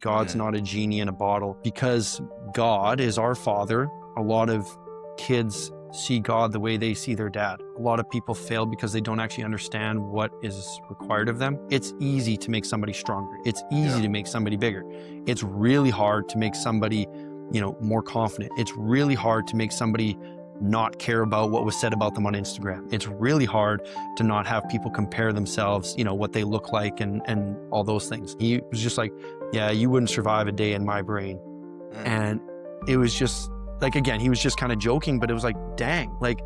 God's not a genie in a bottle. Because God is our Father, a lot of kids see God the way they see their dad. A lot of people fail because they don't actually understand what is required of them. It's easy to make somebody stronger. It's easy to make somebody bigger. It's really hard to make somebody, more confident. It's really hard to make somebody not care about what was said about them on Instagram. It's really hard to not have people compare themselves, what they look like and all those things. He was just like, yeah, you wouldn't survive a day in my brain. And it was just like, again, he was just kind of joking, but it was like, dang, like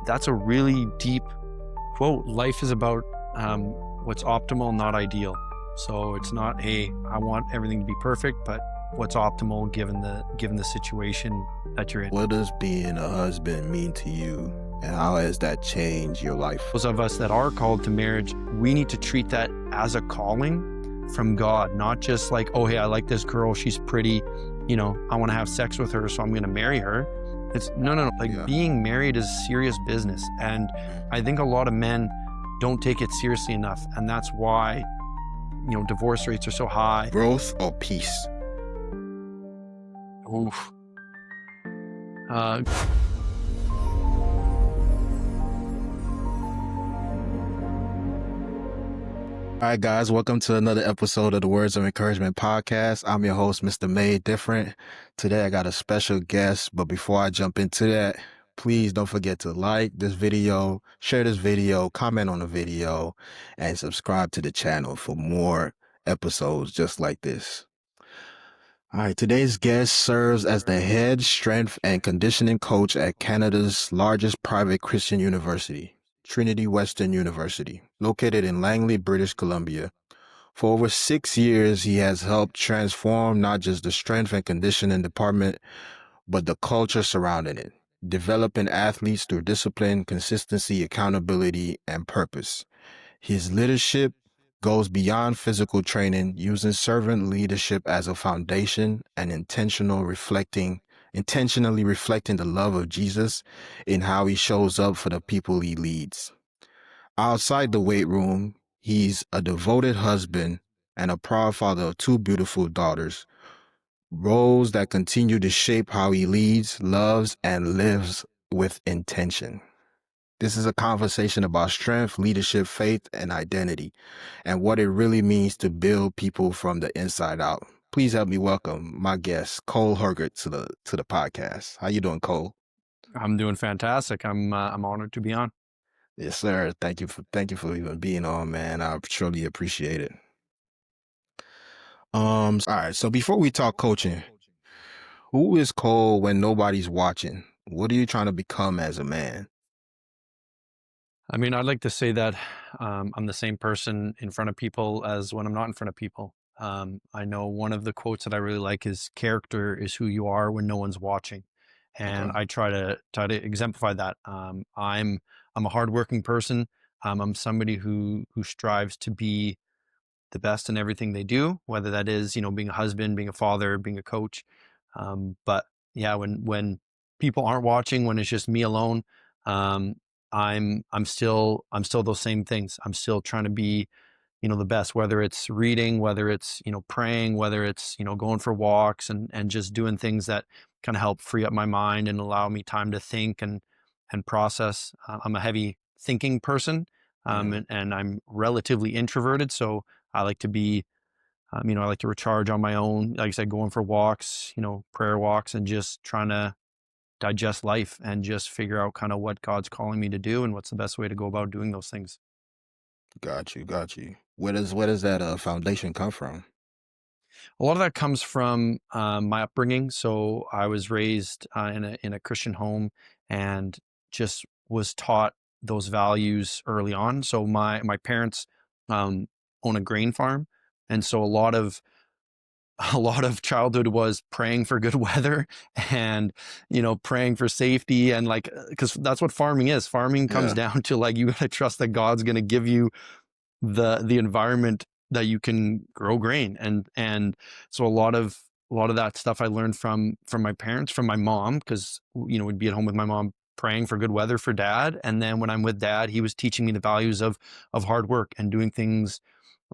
that's a really deep quote. Life is about what's optimal, not ideal. So it's not, hey, I want everything to be perfect, but what's optimal given the situation that you're in. What does being a husband mean to you, and how has that changed your life? Those of us that are called to marriage, we need to treat that as a calling from God, not just like, oh, hey, I like this girl, she's pretty, I want to have sex with her, so I'm going to marry her. It's no. Like being married is serious business. And I think a lot of men don't take it seriously enough. And that's why, divorce rates are so high. Growth or peace? Oof. All right, guys, welcome to another episode of the Words of Encouragement podcast. I'm your host, Mr. Made Different. Today, I got a special guest, but before I jump into that, please don't forget to like this video, share this video, comment on the video, and subscribe to the channel for more episodes just like this. All right, today's guest serves as the head strength and conditioning coach at Canada's largest private Christian university, Trinity Western University, located in Langley, British Columbia. For over 6 years, he has helped transform not just the strength and conditioning department, but the culture surrounding it, developing athletes through discipline, consistency, accountability, and purpose. His leadership goes beyond physical training, using servant leadership as a foundation and intentionally reflecting the love of Jesus in how he shows up for the people he leads. Outside the weight room, he's a devoted husband and a proud father of 2 beautiful daughters, roles that continue to shape how he leads, loves, and lives with intention. This is a conversation about strength, leadership, faith, and identity, and what it really means to build people from the inside out. Please help me welcome my guest, Cole Hergott, to the podcast. How you doing, Cole? I'm doing fantastic. I'm honored to be on. Yes, sir. Thank you for even being on, man. I truly appreciate it. All right. So before we talk coaching, who is Cole when nobody's watching? What are you trying to become as a man? I mean, I'd like to say that I'm the same person in front of people as when I'm not in front of people. I know one of the quotes that I really like is character is who you are when no one's watching. And I try to exemplify that. I'm a hardworking person. I'm somebody who strives to be the best in everything they do, whether that is, being a husband, being a father, being a coach. But yeah, when people aren't watching, when it's just me alone, I'm still those same things. I'm still trying to be, the best, whether it's reading, whether it's, praying, whether it's, going for walks and just doing things that kind of help free up my mind and allow me time to think and process. I'm a heavy thinking person, and I'm relatively introverted. So I like to be, I like to recharge on my own, like I said, going for walks, prayer walks, and just trying to digest life and just figure out kind of what God's calling me to do and what's the best way to go about doing those things. Got you. Where does that foundation come from? A lot of that comes from my upbringing. So I was raised in a Christian home and just was taught those values early on. So my parents own a grain farm, and so a lot of childhood was praying for good weather and, praying for safety and because that's what farming is. Farming comes down to you got to trust that God's going to give you the environment that you can grow grain. And so a lot of that stuff I learned from my parents, from my mom, because, we'd be at home with my mom praying for good weather for dad. And then when I'm with dad, he was teaching me the values of hard work and doing things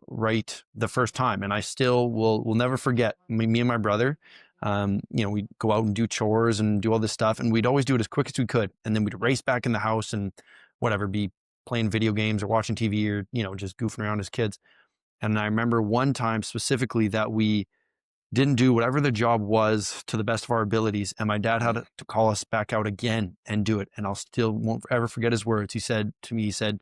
right the first time. And I still will never forget me and my brother. We'd go out and do chores and do all this stuff, and we'd always do it as quick as we could, and then we'd race back in the house and whatever, be playing video games or watching TV or just goofing around as kids. And I remember one time specifically that we didn't do whatever the job was to the best of our abilities. And my dad had Mm, to call us back out again and do it. And I'll still won't ever forget his words. He said to me, he said,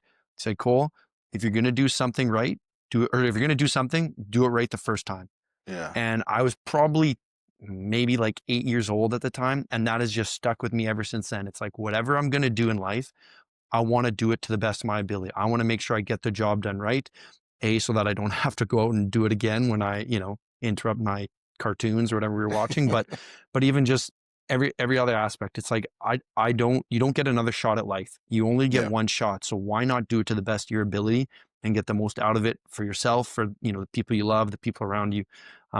Cole, if you're going to do something right, do it. Or if you're going to do something, do it right the first time. yeah. And I was probably maybe like 8 years old at the time. And that has just stuck with me ever since then. It's like, whatever I'm going to do in life, I want to do it to the best of my ability. I want to make sure I get the job done right. So that I don't have to go out and do it again when I, interrupt my cartoons or whatever we were watching. But even just every other aspect, it's like you don't get another shot at life. You only get Yeah. one shot. So why not do it to the best of your ability and get the most out of it for yourself, for the people you love, the people around you.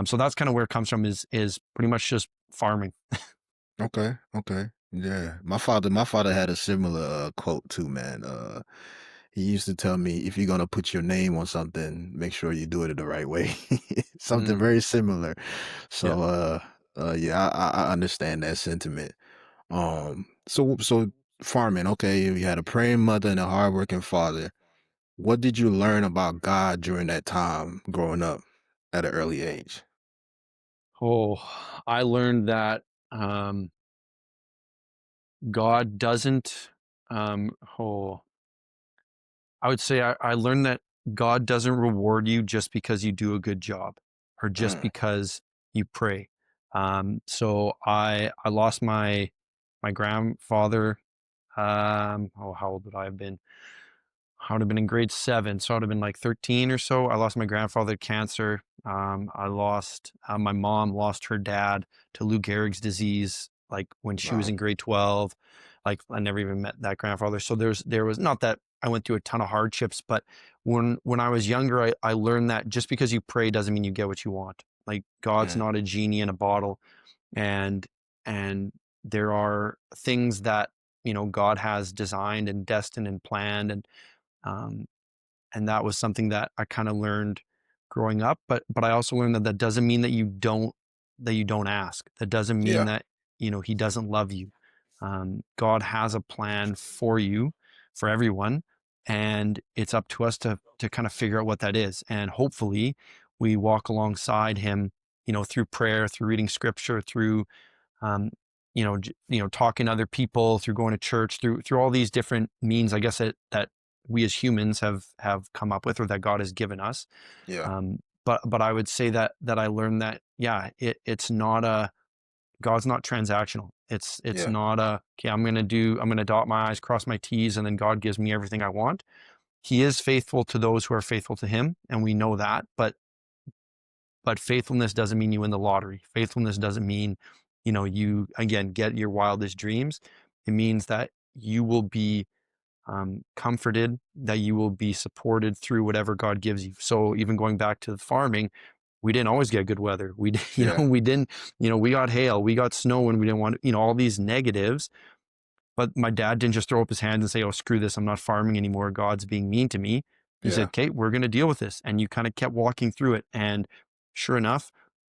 So that's kind of where it comes from, is pretty much just farming. Okay. Okay. Yeah. My father had a similar quote too, man. He used to tell me, if you're gonna put your name on something, make sure you do it the right way. Something Mm, very similar. yeah. So yeah, I understand that sentiment. So farming, okay, you had a praying mother and a hardworking father. What did you learn about God during that time growing up at an early age? Oh, I learned that um, God doesn't. Oh, I would say I learned that God doesn't reward you just because you do a good job or just Mm, because you pray. So I lost my grandfather. How old would I have been? I would have been in grade 7, so I would have been like 13 or so. I lost my grandfather to cancer. I lost My mom lost her dad to Lou Gehrig's disease, like when she was wow. in grade 12. Like I never even met that grandfather. So there was not that I went through a ton of hardships, but when I was younger, I learned that just because you pray doesn't mean you get what you want. Like God's Mm, not a genie in a bottle, and and there are things that God has designed and destined and planned, um, and that was something that I kind of learned growing up. But I also learned that that doesn't mean that you don't ask. That doesn't mean yeah. that He doesn't love you. God has a plan for you, for everyone, and it's up to us to kind of figure out what that is. And hopefully, we walk alongside Him, through prayer, through reading Scripture, through talking to other people, through going to church, through all these different means, I guess that we as humans have come up with, or that God has given us. Yeah. But I would say that I learned that, yeah, it's not a God's not transactional. It's Yeah. not a, okay, I'm gonna dot my I's, cross my T's, and then God gives me everything I want. He is faithful to those who are faithful to Him, and we know that. But faithfulness doesn't mean you win the lottery. Faithfulness doesn't mean, you again get your wildest dreams. It means that you will be comforted, that you will be supported through whatever God gives you. So even going back to the farming, we didn't always get good weather. Yeah. We didn't, we got hail, we got snow when we didn't want, all these negatives. But my dad didn't just throw up his hands and say, "Oh, screw this, I'm not farming anymore. God's being mean to me." He said, Yeah. "Okay, we're going to deal with this." And you kind of kept walking through it. And sure enough,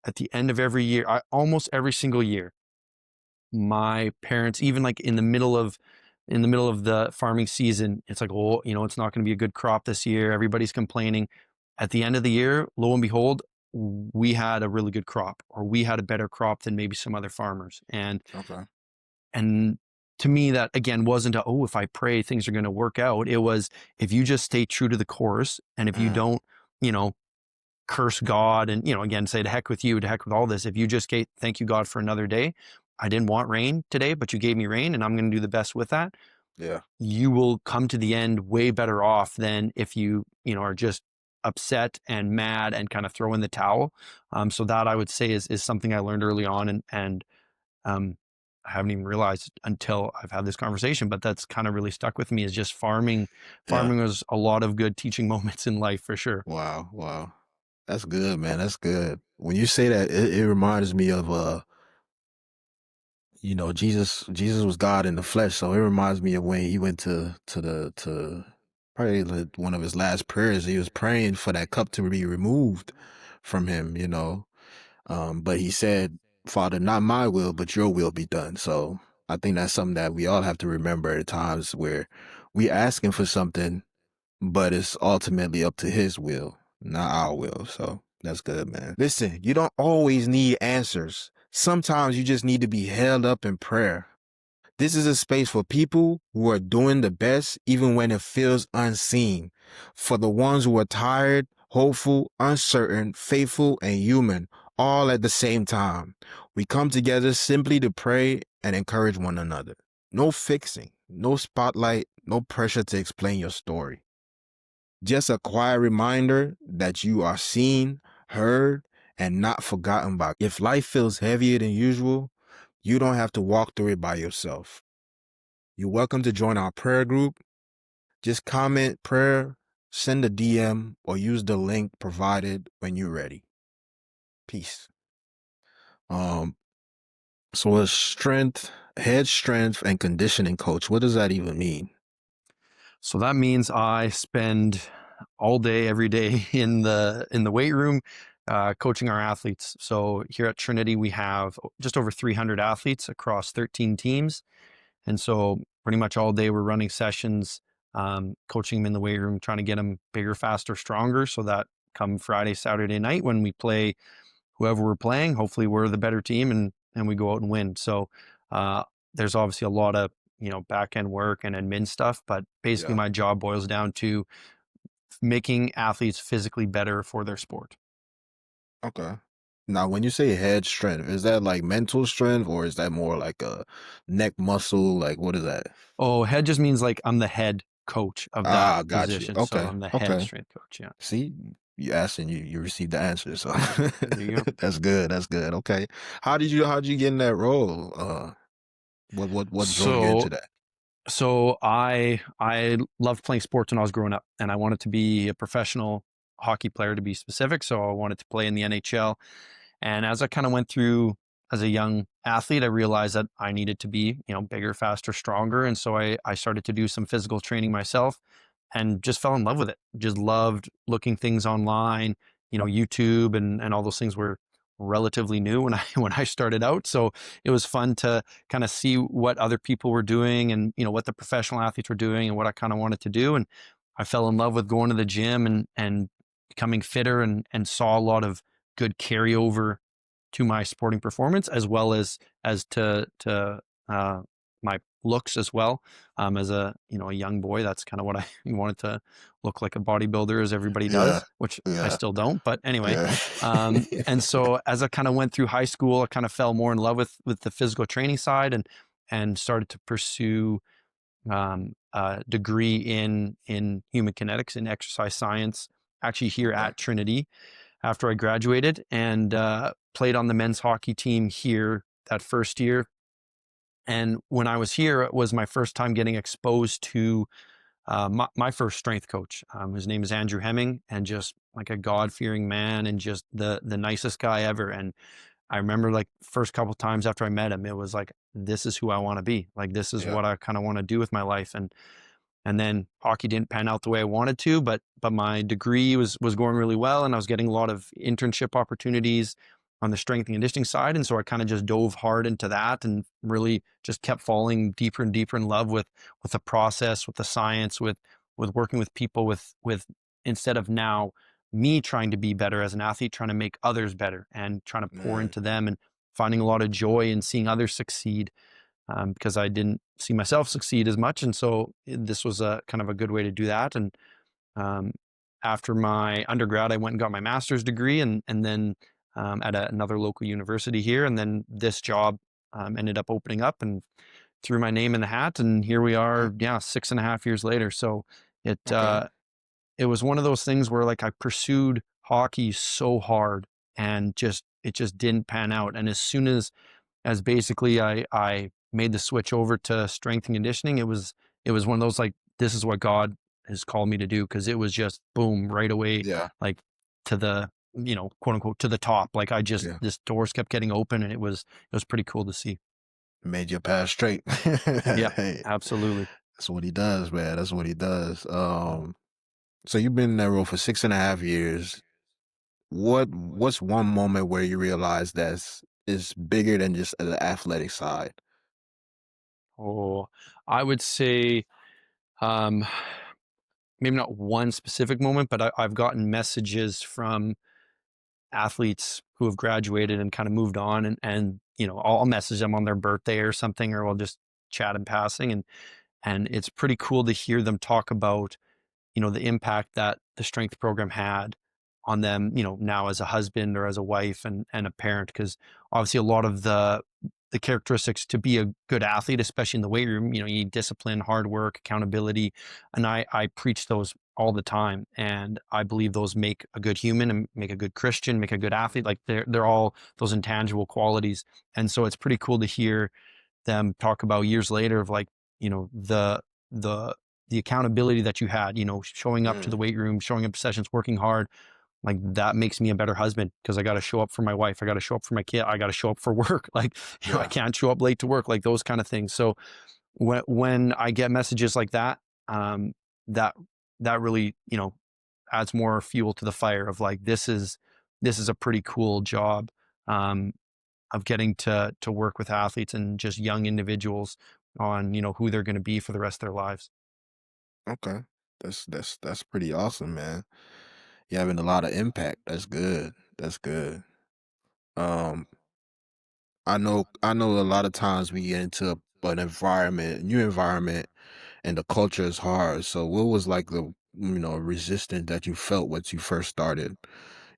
at the end of every year, almost every single year, my parents, even like in the middle of the farming season, it's like, oh, it's not going to be a good crop this year. Everybody's complaining. At the end of the year, lo and behold, we had a really good crop, or we had a better crop than maybe some other farmers. Okay. And to me, that again wasn't a, oh, if I pray, things are going to work out. It was, if you just stay true to the course, and if you Mm, don't, you know, curse God and, again, say to heck with you, to heck with all this. If you just get, thank you, God, for another day. I didn't want rain today, but you gave me rain, and I'm going to do the best with that. yeah. You will come to the end way better off than if are just upset and mad and kind of throw in the towel. So that, I would say, is something I learned early on, and um, I haven't even realized until I've had this conversation, but that's kind of really stuck with me, is just farming. Yeah. Farming was a lot of good teaching moments in life, for sure. Wow. Wow. That's good, man. That's good. When you say that, it reminds me of Jesus was God in the flesh. So it reminds me of when he went to probably like one of his last prayers. He was praying for that cup to be removed from him, you know. But he said, Father, not my will, but your will be done. So I think that's something that we all have to remember at times where we asking for something, but it's ultimately up to his will, not our will. So that's good, man. Listen, you don't always need answers. Sometimes you just need to be held up in prayer. This is a space for people who are doing the best even when it feels unseen. For the ones who are tired, hopeful, uncertain, faithful, and human, all at the same time. We come together simply to pray and encourage one another. No fixing, no spotlight, no pressure to explain your story. Just a quiet reminder that you are seen, heard, and not forgotten by. If life feels heavier than usual, you don't have to walk through it by yourself. You're welcome to join our prayer group. Just comment prayer, send a DM, or use the link provided when you're ready. Peace. Um, so a head strength and conditioning coach, what does that even mean? So that means I spend all day, every day in the weight room, coaching our athletes. So here at Trinity, we have just over 300 athletes across 13 teams, and so pretty much all day we're running sessions, coaching them in the weight room, trying to get them bigger, faster, stronger, so that come Friday, Saturday night when we play whoever we're playing, hopefully we're the better team and we go out and win. So uh, there's obviously a lot of back end work and admin stuff, but basically Yeah. my job boils down to making athletes physically better for their sport. Okay. Now, when you say head strength, is that like mental strength or is that more like a neck muscle? Like, what is that? Oh, head just means like I'm the head coach of that Ah, got you. position. So Okay. I'm the head Okay. strength coach. Yeah. See, you asked and you received the answer. So There you go. that's good. That's good. Okay. How did you get in that role? What drove you into So that? I loved playing sports when I was growing up, and I wanted to be a professional hockey player to be specific. So I wanted to play in the NHL. And as I kind of went through as a young athlete, I realized that I needed to be, bigger, faster, stronger. And so I started to do some physical training myself and just fell in love with it. Just loved looking things online, YouTube and all those things were relatively new when I when I started out. So it was fun to kind of see what other people were doing and what the professional athletes were doing and what I kind of wanted to do. And I fell in love with going to the gym and becoming fitter and saw a lot of good carryover to my sporting performance as well as to my looks as well. As a young boy, that's kind of what I wanted to look like a bodybuilder as everybody Yeah. does, which I Yeah. still don't. But anyway, Yeah. and so as I kind of went through high school, I kind of fell more in love with the physical training side and started to pursue a degree in human kinetics and exercise science actually here Okay. at Trinity after I graduated and played on the men's hockey team here that first year. And when I was here, it was my first time getting exposed to my first strength coach. His name is Andrew Hemming, and just like a God fearing man, and just the nicest guy ever. And I remember like first couple times after I met him, it was like, this is who I want to be. Like this is Yeah. what I kind of want to do with my life. And then hockey didn't pan out the way I wanted to, but my degree was going really well, and I was getting a lot of internship opportunities on the strength and conditioning side, and so I kind of just dove hard into that and really just kept falling deeper and deeper in love with the process, with the science, with working with people, with instead of now me trying to be better as an athlete, trying to make others better and trying to pour Man. into them and finding a lot of joy in seeing others succeed, because I didn't see myself succeed as much. And so this was a kind of a good way to do that. And um, after my undergrad, I went and got my master's degree and then at another local university here. And then this job ended up opening up and threw my name in the hat. And here we Okay. are, yeah, 6.5 years later. So it, Okay. it was one of those things where like I pursued hockey so hard and it just didn't pan out. And as soon as basically I made the switch over to strength and conditioning, it was one of those like, this is what God has called me to do, because it was just boom right away, Yeah. like to the quote unquote to the top. Like I just Yeah. this doors kept getting open, and it was pretty cool to see. Made your path straight. Yeah, Hey. absolutely. That's what he does, man. That's what he does. So you've been in that role for 6.5 years. What's one moment where you realize that's is bigger than just the athletic side? Oh, I would say, um, maybe not one specific moment, but I've gotten messages from athletes who have graduated and kind of moved on, and I'll message them on their birthday or something, or we'll just chat in passing, and it's pretty cool to hear them talk about the impact that the strength program had on them, now as a husband or as a wife and a parent. Because obviously a lot of the characteristics to be a good athlete, especially in the weight room, you need discipline, hard work, accountability. And I preach those all the time. And I believe those make a good human and make a good Christian, make a good athlete. Like they're all those intangible qualities. And so it's pretty cool to hear them talk about years later of like, the the accountability that you had, showing up to the Mm, weight room, showing up to sessions, working hard, like that makes me a better husband because I got to show up for my wife. I got to show up for my kid. I got to show up for work. Like, I yeah. can't show up late to work, like those kind of things. So when I get messages like that, that, that really, adds more fuel to the fire of like, this is a pretty cool job. Um, of getting to work with athletes and just young individuals on, who they're going to be for the rest of their lives. Okay. That's pretty awesome, man. You're having a lot of impact. That's good. That's good. Um, I know a lot of times we get into an environment, new environment, and the culture is hard. So what was like the resistance that you felt once you first started?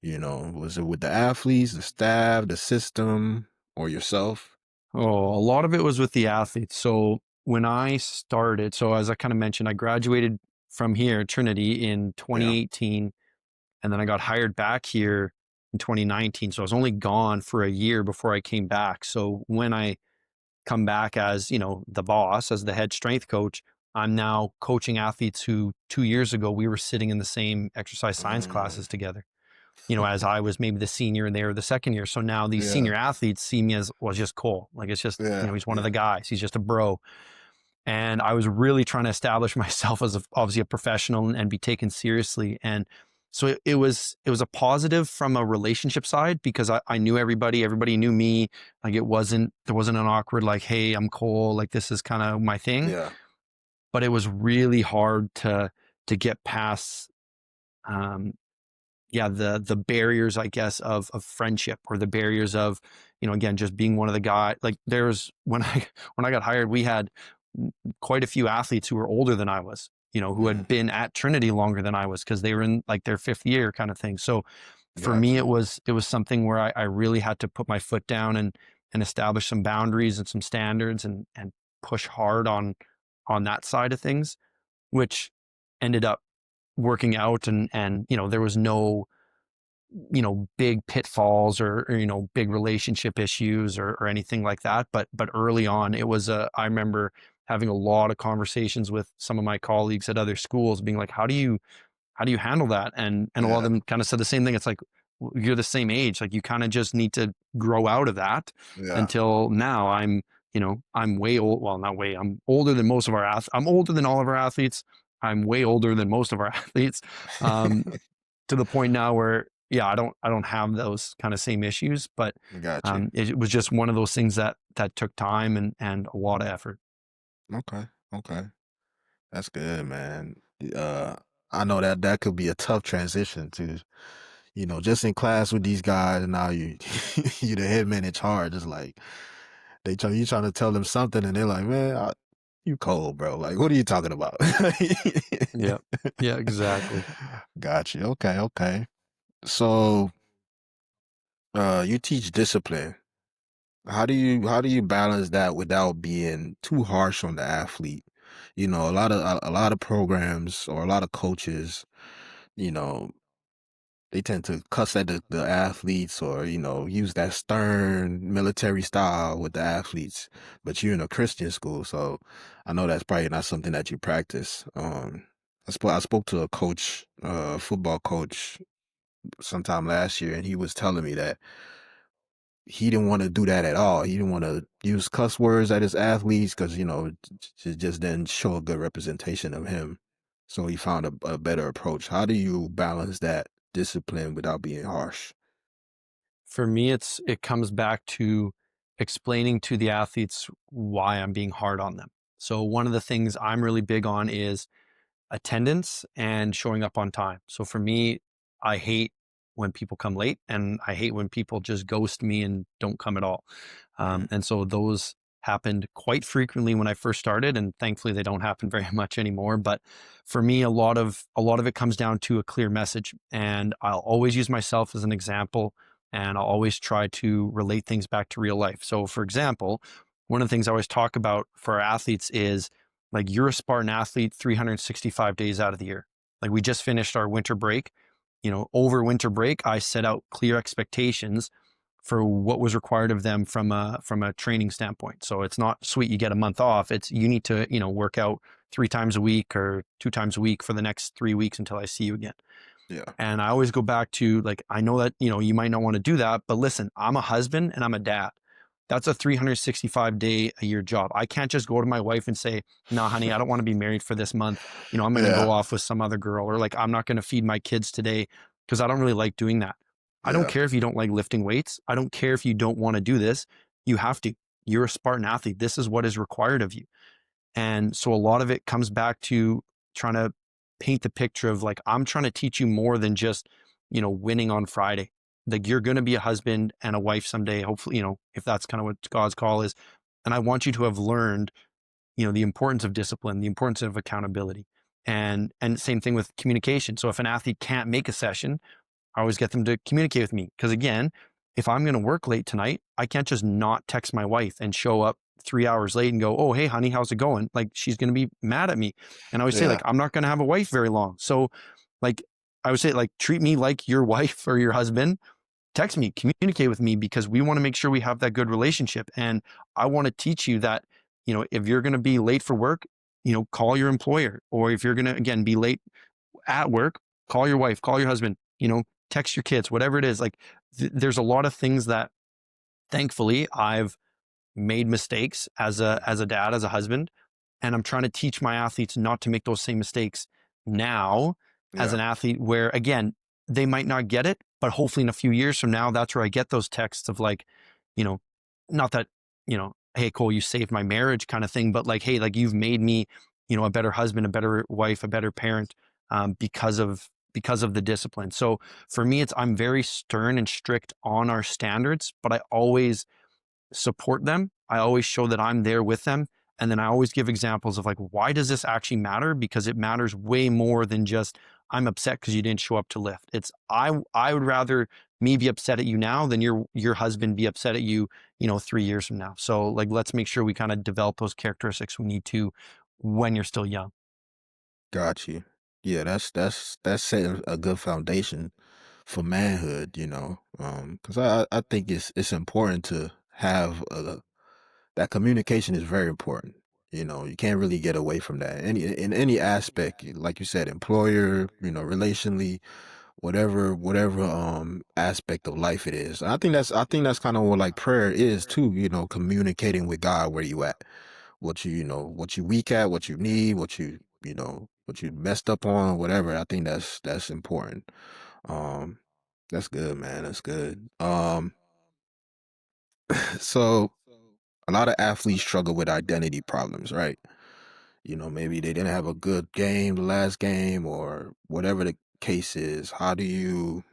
Was it with the athletes, the staff, the system, or yourself? Oh, a lot of it was with the athletes. So when I started, so as I kind of mentioned, I graduated from here, Trinity, in Yeah. 2018, and then I got hired back here in 2019. So I was only gone for a year before I came back. So when I come back as, the boss, as the head strength coach, I'm now coaching athletes who 2 years ago we were sitting in the same exercise science Mm. classes together, as I was maybe the senior and they were the second year. So now these Yeah. senior athletes see me as, well, just Cole. Like it's just, Yeah. he's one of the Yeah. guys. He's just a bro. And I was really trying to establish myself as obviously a professional and be taken seriously. And so it was a positive from a relationship side because I knew everybody knew me. Like there wasn't an awkward, like, hey, I'm Cole, like this is kind of my thing. Yeah. But it was really hard to get past, um, yeah, the barriers, I guess, of friendship, or the barriers of, again, just being one of the guys. Like there's when I got hired, we had quite a few athletes who were older than I was, who Mm. had been at Trinity longer than I was because they were in like their fifth year kind of thing. So for me, Gotcha. it was something where I really had to put my foot down and establish some boundaries and some standards and push hard on that side of things, which ended up working out, and there was no big pitfalls, or big relationship issues, or anything like that. But early on, I remember having a lot of conversations with some of my colleagues at other schools being like, how do you handle that? And a lot of Yeah. them kind of said the same thing. It's like, you're the same age. Like you kind of just need to grow out of that. Yeah. Until now, I'm way old. Well, not way. I'm older than most of our I'm older than all of our athletes. I'm way older than most of our athletes. Um, to the point now where, yeah, I don't have those kind of same issues, but Got you. it was just one of those things that took time and a lot of effort. Okay. Okay. That's good, man. Uh, I know that that could be a tough transition to, just in class with these guys, and now you you the head man in charge. It's like you trying to tell them something, and they're like, "Man, you cold, bro. Like, what are you talking about?" Yeah. Yeah, exactly. Got you. Okay. Okay. So, you teach discipline. How do you balance that without being too harsh on the athlete? A lot of programs or a lot of coaches, you know, they tend to cuss at the athletes, or use that stern military style with the athletes. But you're in a Christian school, so I know that's probably not something that you practice. I spoke to a coach, football coach, sometime last year, and he was telling me that he didn't want to do that at all. He didn't want to use cuss words at his athletes because, it just didn't show a good representation of him. So he found a better approach. How do you balance that discipline without being harsh? For me, it comes back to explaining to the athletes why I'm being hard on them. So one of the things I'm really big on is attendance and showing up on time. So for me, I hate when people come late, and I hate when people just ghost me and don't come at all. Mhm. And so those happened quite frequently when I first started, and thankfully they don't happen very much anymore. But for me, a lot of it comes down to a clear message, and I'll always use myself as an example, and I'll always try to relate things back to real life. So for example, one of the things I always talk about for our athletes is like, you're a Spartan athlete 365 days out of the year. Like, we just finished our winter break. Over winter break, I set out clear expectations for what was required of them from a training standpoint. So it's not sweet you get a month off. It's you need to, work out 3 times a week or 2 times a week for the next 3 weeks until I see you again. Yeah. And I always go back to, like, I know that, you might not want to do that, but listen, I'm a husband and I'm a dad. That's a 365-day a year job. I can't just go to my wife and say, "No, honey, I don't want to be married for this month. I'm going to Yeah. go off with some other girl," or like, "I'm not going to feed my kids today," because I don't really like doing that. I don't Yeah. care if you don't like lifting weights. I don't care if you don't want to do this. You have to. You're a Spartan athlete. This is what is required of you. And so a lot of it comes back to trying to paint the picture of, like, I'm trying to teach you more than just, winning on Friday. Like, you're going to be a husband and a wife someday, hopefully, if that's kind of what God's call is. And I want you to have learned, the importance of discipline, the importance of accountability. And same thing with communication. So if an athlete can't make a session, I always get them to communicate with me. Because again, if I'm going to work late tonight, I can't just not text my wife and show up 3 hours late and go, "Oh, hey, honey, how's it going?" Like, she's going to be mad at me. And I always say, Yeah. like, I'm not going to have a wife very long. So, like, I would say, like, treat me like your wife or your husband. Text me, communicate with me, because we want to make sure we have that good relationship. And I want to teach you that, if you're going to be late for work, call your employer. Or if you're going to, again, be late at work, call your wife, call your husband, text your kids, whatever it is. Like, there's a lot of things that, thankfully, I've made mistakes as a dad, as a husband, and I'm trying to teach my athletes not to make those same mistakes now as Yeah. an athlete, where again, they might not get it, but hopefully in a few years from now, that's where I get those texts of, like, you know, not that, "Hey, Cole, you saved my marriage," kind of thing, but like, "Hey, like, you've made me, a better husband, a better wife, a better parent, because of the discipline." So for me, I'm very stern and strict on our standards, but I always support them. I always show that I'm there with them. And then I always give examples of, like, why does this actually matter? Because it matters way more than just, I'm upset because you didn't show up to lift. It's, I would rather me be upset at you now than your husband be upset at you, 3 years from now. So, like, let's make sure we kind of develop those characteristics we need to when you're still young. Got you. Yeah, that's setting a good foundation for manhood, because I think it's important to have that communication is very important. You can't really get away from that. In any aspect, like you said, employer, relationally, whatever aspect of life it is. I think that's kind of what like prayer is too, communicating with God where you at, what you weak at, what you need, what you messed up on, whatever. I think that's important. Um that's good, man. That's good. So a lot of athletes struggle with identity problems, right? Maybe they didn't have a good game the last game or whatever the case is. How do you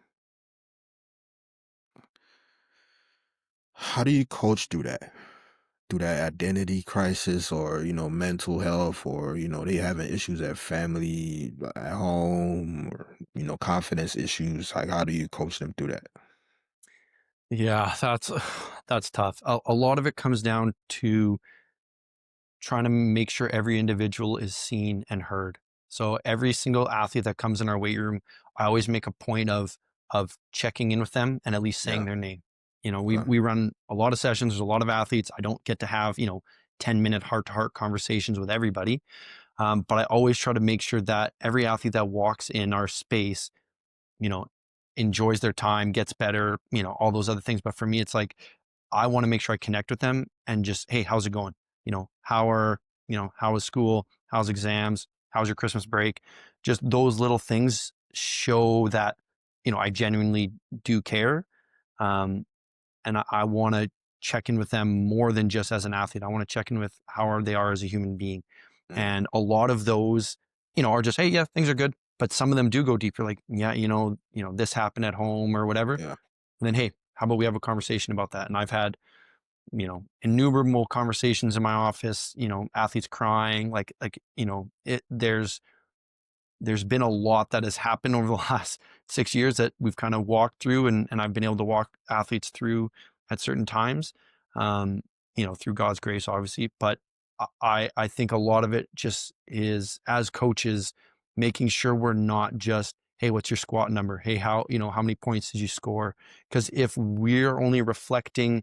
coach through that? Through that identity crisis or, mental health or, they having issues at family, at home or, confidence issues. Like how do you coach them through that? Yeah, that's tough. A lot of it comes down to trying to make sure every individual is seen and heard. So every single athlete that comes in our weight room, I always make a point of checking in with them and at least saying Yeah. their name. We Okay. we run a lot of sessions. There's a lot of athletes. I don't get to have 10-minute heart to heart conversations with everybody, but I always try to make sure that every athlete that walks in our space, you know, enjoys their time, gets better, all those other things. But for me, it's like I want to make sure I connect with them and just, hey, how's it going? How was school? How's exams? How's your Christmas break? Just those little things show that, I genuinely do care. Um, and I want to check in with them more than just as an athlete. I want to check in with how they are as a human being. Mm, And a lot of those, are just, hey, yeah, things are good. But some of them do go deeper, like, yeah, this happened at home or whatever. yeah, And then, hey, how about we have a conversation about that? And I've had, innumerable conversations in my office, athletes crying, there's been a lot that has happened over the last 6 years that we've kind of walked through, and I've been able to walk athletes through at certain times, um, through God's grace, obviously. But I think a lot of it just is, as coaches, making sure we're not just, hey, what's your squat number? Hey, how many points did you score? Because if we're only reflecting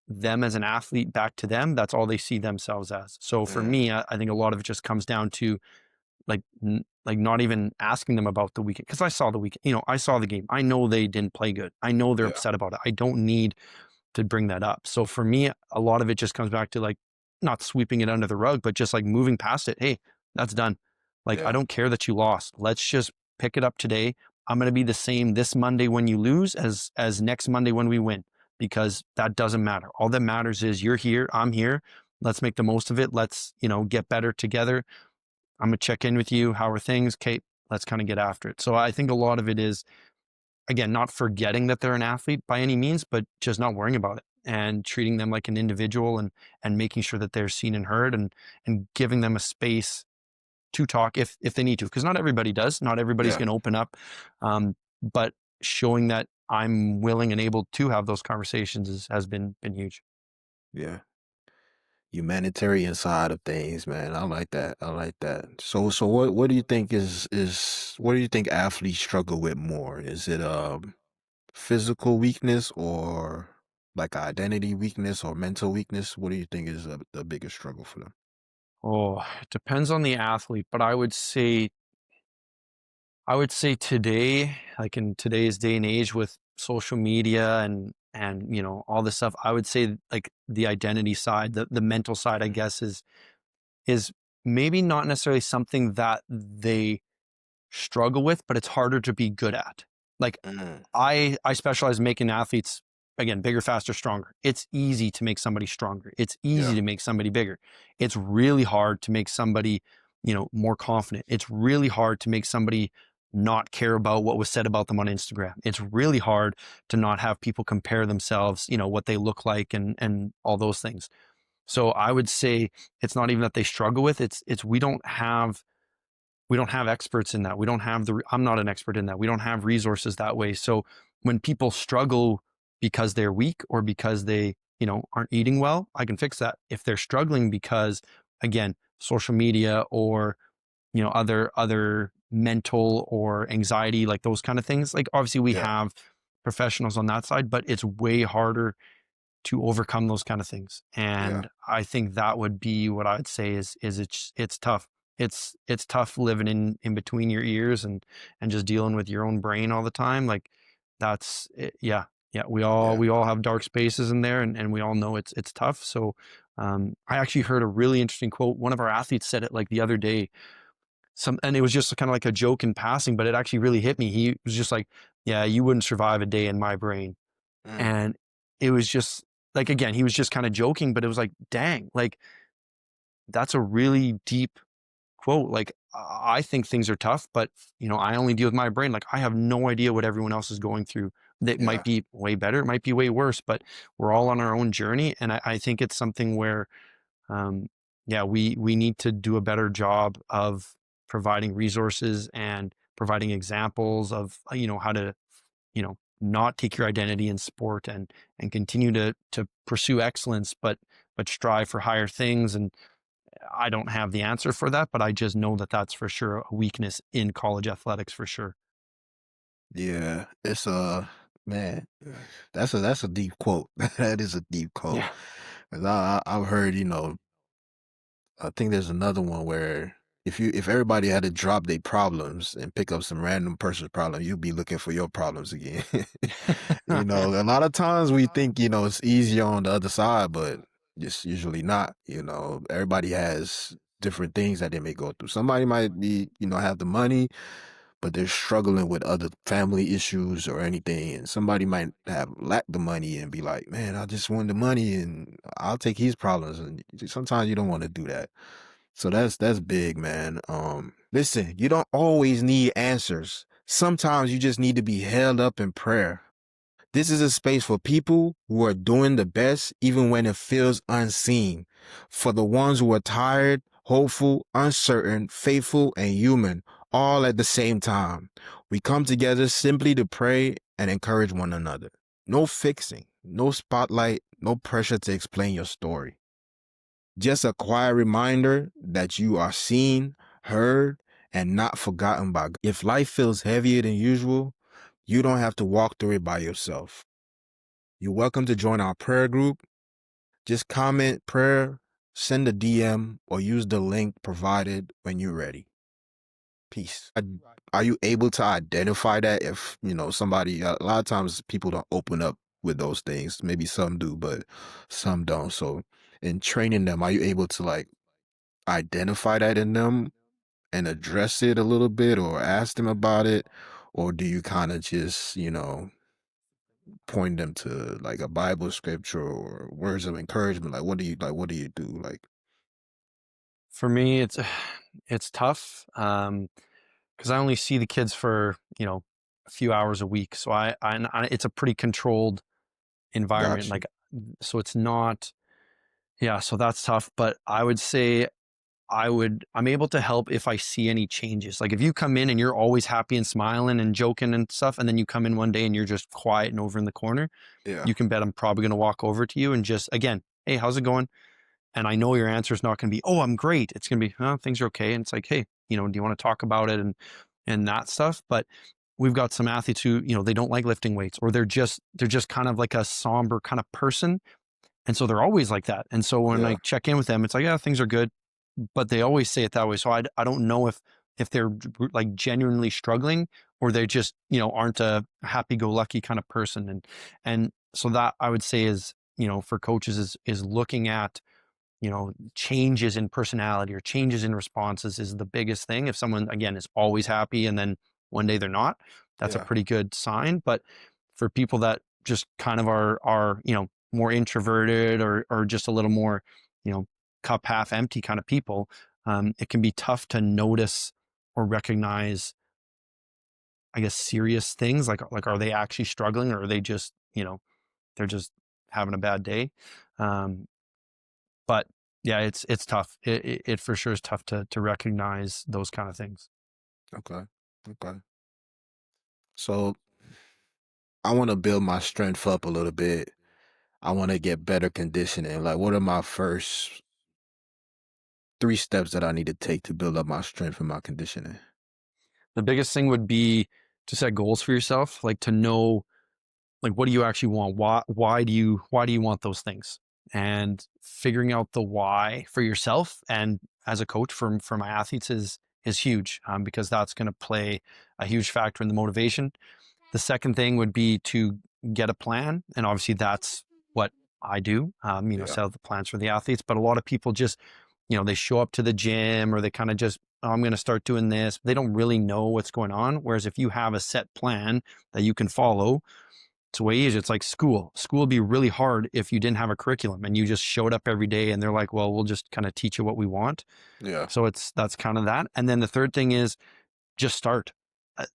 them as an athlete back to them, that's all they see themselves as. So for mm, me, I think a lot of it just comes down to, like not even asking them about the weekend, because I saw the weekend. I saw the game. I know they didn't play good. I know they're yeah, upset about it. I don't need to bring that up. So for me, a lot of it just comes back to, like, not sweeping it under the rug, but just like moving past it. Hey, that's done. Like, I yeah, don't care that you lost. Let's just pick it up today. I'm going to be the same this Monday when you lose as next Monday when we win, because that doesn't matter. All that matters is you're here, I'm here. Let's make the most of it. Let's, get better together. I'm gonna check in with you. How are things? Kate, let's kind of get after it. So I think a lot of it is, again, not forgetting that they're an athlete by any means, but just not worrying about it and treating them like an individual, and making sure that they're seen and heard, and giving them a space to talk if they need to. Because not everybody does. Not everybody's yeah, gonna open up. But showing that I'm willing and able to have those conversations has been huge. yeah. Humanitarian side of things, man. I like that. I like that. So what do you think is what do you think athletes struggle with more? Is it physical weakness or like identity weakness or mental weakness? What do you think is the biggest struggle for them? Oh, it depends on the athlete, but I would say today, like in today's day and age with social media and all this stuff, I would say, like, the identity side, the mental side, I Mm, guess, is maybe not necessarily something that they struggle with, but it's harder to be good at. Like, mm, I specialize in making athletes, again, bigger, faster, stronger. It's easy to make somebody stronger. It's easy yeah, to make somebody bigger. It's really hard to make somebody, more confident. It's really hard to make somebody not care about what was said about them on Instagram. It's really hard to not have people compare themselves, what they look like, and all those things. So I would say it's not even that they struggle with, it's we don't have experts in that. We don't have I'm not an expert in that. We don't have resources that way. So when people struggle because they're weak or because they, aren't eating well, I can fix that. If they're struggling because, again, social media or, other mental or anxiety, like those kind of things, like, obviously we yeah, have professionals on that side, but it's way harder to overcome those kind of things. yeah, And I think that would be what I'd say is it's tough. It's tough living in between your ears, and just dealing with your own brain all the time. Like, that's it, yeah. Yeah, we all yeah. we all have dark spaces in there, and we all know it's tough. So I actually heard a really interesting quote. One of our athletes said it, like, the other day, and it was just kind of like a joke in passing, but it actually really hit me. He was just like, yeah, you wouldn't survive a day in my brain. Mm, And it was just like, again, he was just kind of joking, but it was like, dang, like, that's a really deep quote. Like, I think things are tough, but, I only deal with my brain. Like, I have no idea what everyone else is going through. That might yeah, be way better, it might be way worse, but we're all on our own journey. And I think it's something where, um, yeah, we need to do a better job of providing resources and providing examples of, how to, not take your identity in sport, and continue to pursue excellence, but strive for higher things. And I don't have the answer for that, but I just know that that's for sure a weakness in college athletics, for sure. yeah. It's man, that's a deep quote. That is a deep quote. Yeah. 'Cause I've heard, I think there's another one where if everybody had to drop their problems and pick up some random person's problem, you'd be looking for your problems again. A lot of times we think, it's easier on the other side, but it's usually not. Everybody has different things that they may go through. Somebody might be, have the money, but they're struggling with other family issues or anything. And somebody might have lack the money and be like, man, I just want the money and I'll take his problems. And sometimes you don't want to do that. So that's big, man. Listen, you don't always need answers. Sometimes you just need to be held up in prayer. This is a space for people who are doing the best even when it feels unseen. For the ones who are tired, hopeful, uncertain, faithful, and human, all at the same time. We come together simply to pray and encourage one another. No fixing, no spotlight, no pressure to explain your story. Just a quiet reminder that you are seen, heard, and not forgotten by God. If life feels heavier than usual, you don't have to walk through it by yourself. You're welcome to join our prayer group. Just comment prayer, send a DM, or use the link provided when you're ready. Peace. Are you able to identify that if, somebody, a lot of times people don't open up with those things. Maybe some do, but some don't. So in training them, are you able to like identify that in them and address it a little bit or ask them about it? Or do you kind of just, point them to like a Bible scripture or words of encouragement? Like what do you do? Like, For me, it's tough because I only see the kids for a few hours a week, so it's a pretty controlled environment. got you. Like, so it's not, yeah. So that's tough. But I would say I'm able to help if I see any changes. Like if you come in and you're always happy and smiling and joking and stuff, and then you come in one day and you're just quiet and over in the corner, Yeah. you can bet I'm probably going to walk over to you and just again, hey, how's it going? And I know your answer is not going to be, oh, I'm great. It's going to be, oh, things are okay. And it's like, hey, do you want to talk about it and that stuff? But we've got some athletes who, they don't like lifting weights, or they're just kind of like a somber kind of person. And so they're always like that. And so when I Yeah. check in with them, it's like, yeah, things are good, but they always say it that way. So I don't know if they're like genuinely struggling, or they just, aren't a happy go lucky kind of person. And so that I would say is, for coaches is looking at, changes in personality or changes in responses is the biggest thing. If someone, again, is always happy and then one day they're not, that's a Yeah. pretty good sign. But for people that just kind of are, more introverted or just a little more, you know, cup half empty kind of people, it can be tough to notice or recognize, I guess, serious things like are they actually struggling, or are they just, they're just having a bad day? Um, but yeah, it's tough. It for sure is tough to recognize those kind of things. Okay. Okay. So I want to build my strength up a little bit. I want to get better conditioning. Like, what are my first 3 steps that I need to take to build up my strength and my conditioning? The biggest thing would be to set goals for yourself, like to know, like, what do you actually want? Why do you want those things? And figuring out the why for yourself and as a coach for my athletes is huge, because that's going to play a huge factor in the motivation. The second thing would be to get a plan. And obviously that's what I do, Yeah. set out the plans for the athletes. But a lot of people just, they show up to the gym, or they kind of just, oh, I'm going to start doing this. They don't really know what's going on. Whereas if you have a set plan that you can follow, it's way easier. It's like school. School would be really hard if you didn't have a curriculum and you just showed up every day and they're like, well, we'll just kind of teach you what we want. Yeah. So that's kind of that. And then the third thing is just start.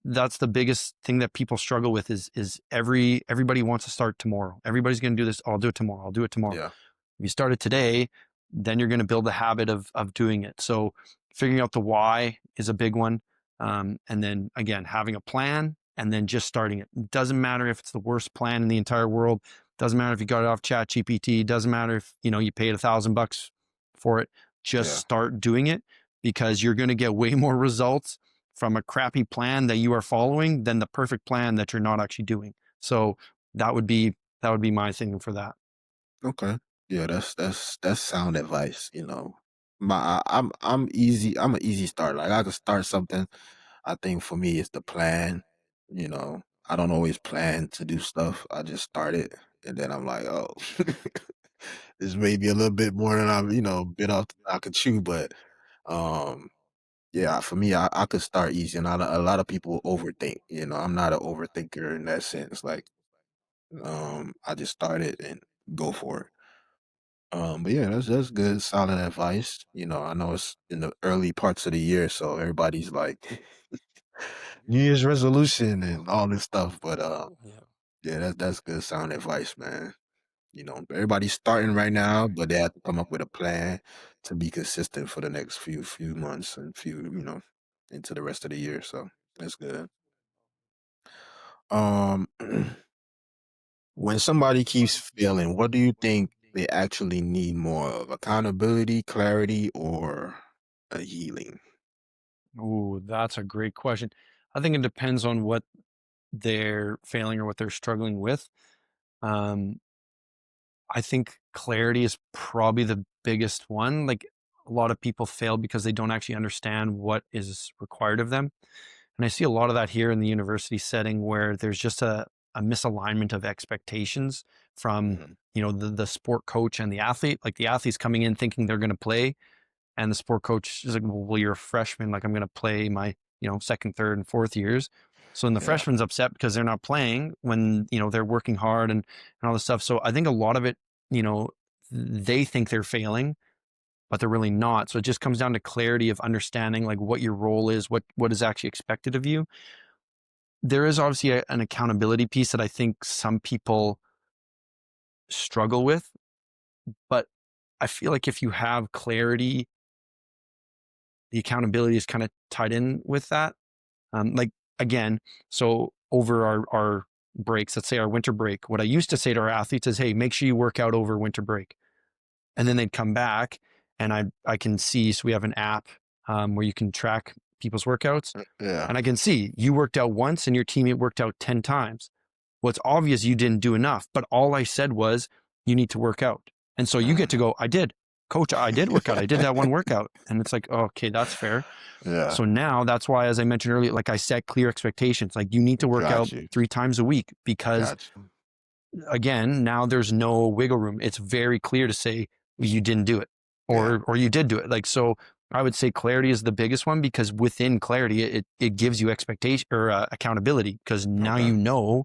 That's the biggest thing that people struggle with is everybody wants to start tomorrow. Everybody's going to do this. Oh, I'll do it tomorrow. I'll do it tomorrow. Yeah. If you start it today, then you're going to build the habit of doing it. So figuring out the why is a big one. And then again, having a plan and then just starting it. It doesn't matter if it's the worst plan in the entire world. Doesn't matter if you got it off Chat GPT. Doesn't matter if, you paid $1,000 for it. Just Yeah. start doing it, because you're going to get way more results from a crappy plan that you are following than the perfect plan that you're not actually doing. So that would be my thing for that. Okay. Yeah, that's sound advice. I'm easy. I'm an easy start. Like I could start something. I think for me, it's the plan. You know, I don't always plan to do stuff. I just start it, and then I'm like, oh, this may be a little bit more than I'm, bit off I could chew, but um, yeah, for me, I could start easy, and a lot of people overthink. I'm not an overthinker in that sense. Like, I just start it and go for it. But yeah, that's good, solid advice. I know it's in the early parts of the year, so everybody's like New Year's resolution and all this stuff. But Yeah. yeah, that's good, sound advice, man. Everybody's starting right now, but they have to come up with a plan to be consistent for the next few months and into the rest of the year. So that's good. Um, when somebody keeps failing, what do you think they actually need more of? Accountability, clarity, or a healing? Ooh, that's a great question. I think it depends on what they're failing or what they're struggling with. Um, I think clarity is probably the biggest one. Like a lot of people fail because they don't actually understand what is required of them. And I see a lot of that here in the university setting where there's just a misalignment of expectations from, Mhm. the sport coach and the athlete. Like the athlete's coming in thinking they're going to play, and the sport coach is like, well, you're a freshman. Like I'm going to play my, second, third, and fourth years. So then the Yeah. freshman's upset because they're not playing when, they're working hard and all this stuff. So I think a lot of it, you know, they think they're failing, but they're really not. So it just comes down to clarity of understanding like what your role is, what is actually expected of you. There is obviously an accountability piece that I think some people struggle with, but I feel like if you have clarity, the accountability is kind of tied in with that. Like again, so over our breaks, let's say our winter break, what I used to say to our athletes is, hey, make sure you work out over winter break. And then they'd come back and I can see, so we have an app where you can track people's workouts. Yeah. And I can see you worked out once and your teammate worked out 10 times. Well, it's obvious you didn't do enough, but all I said was, you need to work out. And so you get to Mhm. go, I did. Coach, I did work out. I did that one workout. And it's like, oh, okay, that's fair. Yeah. So now that's why, as I mentioned earlier, like I set clear expectations. Like you need to work out Got you. 3 times a week because Got you. again, now there's no wiggle room. It's very clear to say you didn't do it Yeah. or you did do it. Like, so I would say clarity is the biggest one because within clarity, it gives you expectation or accountability because now Okay. you know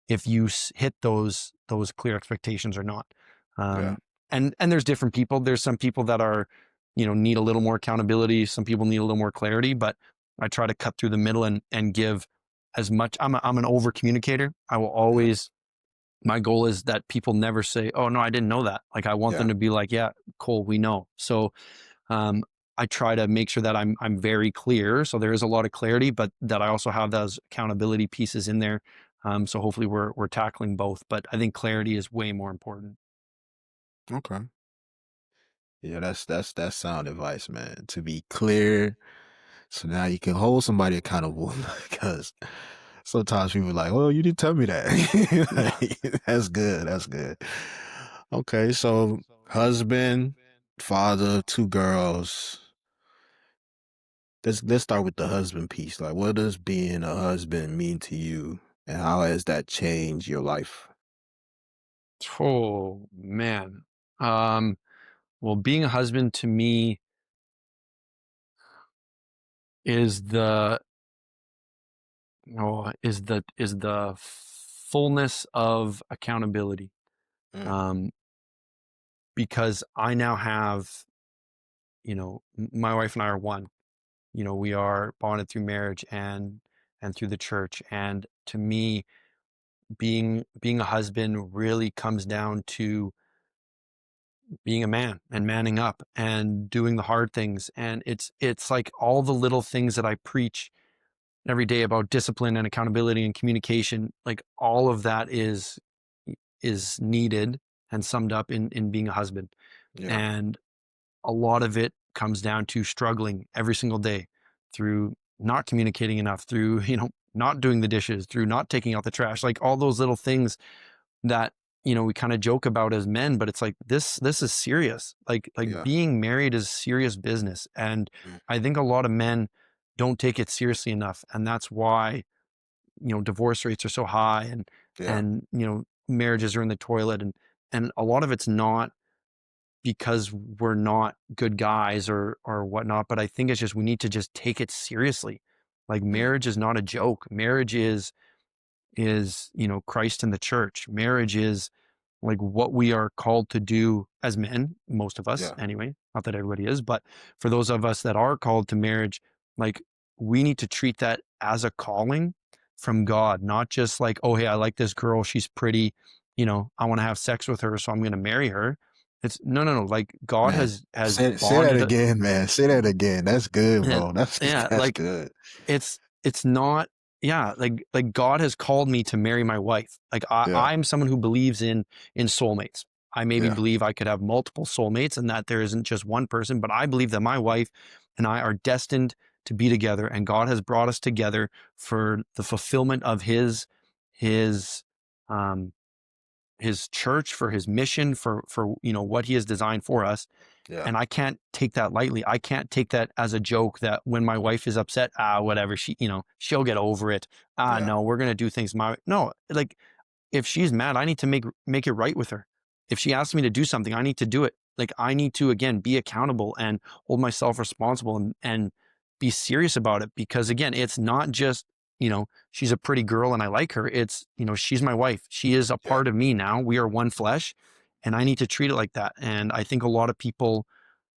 if you hit those clear expectations or not. Yeah. Um, and there's different people. There's some people that are, need a little more accountability. Some people need a little more clarity, but I try to cut through the middle and give as much. I'm an over communicator. I will Yeah. always, my goal is that people never say, oh no, I didn't know that. Like I want them Yeah. to be like, yeah, Cole, we know. So, um, I try to make sure that I'm very clear. So there is a lot of clarity, but that I also have those accountability pieces in there. So hopefully we're tackling both. But I think clarity is way more important. Okay. Yeah, that's sound advice, man. To be clear, so now you can hold somebody accountable because sometimes people are like, "Oh, you didn't tell me that." Yeah. Like, that's good. That's good. Okay, so husband, father, two girls. Let's start with the husband piece. Like, what does being a husband mean to you, and how has that changed your life? Oh man. Um, well, being a husband to me is the fullness of accountability. Mm, Um, because I now have, my wife and I are one. We are bonded through marriage and through the church. And to me, being a husband really comes down to being a man and manning up and doing the hard things. And it's like all the little things that I preach every day about discipline and accountability and communication, like all of that is needed and summed up in being a husband. yeah, And a lot of it comes down to struggling every single day through not communicating enough, through, not doing the dishes, through not taking out the trash, like all those little things that we kind of joke about as men, but it's like this is serious. Like Yeah. being married is serious business. And Mm. I think a lot of men don't take it seriously enough. And that's why, divorce rates are so high, and Yeah. and marriages are in the toilet, and a lot of it's not because we're not good guys or whatnot, but I think it's just we need to just take it seriously. Like Mm. marriage is not a joke. Marriage is Christ and the church. Marriage is like what we are called to do as men, most of us Yeah. anyway. Not that everybody is, but for those of us that are called to marriage, like we need to treat that as a calling from God, not just like, oh, hey, I like this girl, she's pretty, I want to have sex with her, so I'm going to marry her. It's no, no, no. Like God Man, has say that bonded. again, man. Say that again. That's good, And bro. That's yeah, that's like good. it's not, yeah, like God has called me to marry my wife. Like Yeah. I'm someone who believes in soulmates. I maybe Yeah. believe I could have multiple soulmates and that there isn't just one person, but I believe that my wife and I are destined to be together, and God has brought us together for the fulfillment of his um his church, for his mission, for what he has designed for us. Yeah. And I can't take that lightly. I can't take that as a joke that when my wife is upset, whatever, she'll get over it. Yeah. No, we're going to do things no, like if she's mad, I need to make it right with her. If she asks me to do something, I need to do it. Like I need to again be accountable and hold myself responsible and be serious about it, because again, it's not just, she's a pretty girl and I like her. It's, she's my wife. She is a Yeah. part of me now. We are one flesh, and I need to treat it like that. And I think a lot of people,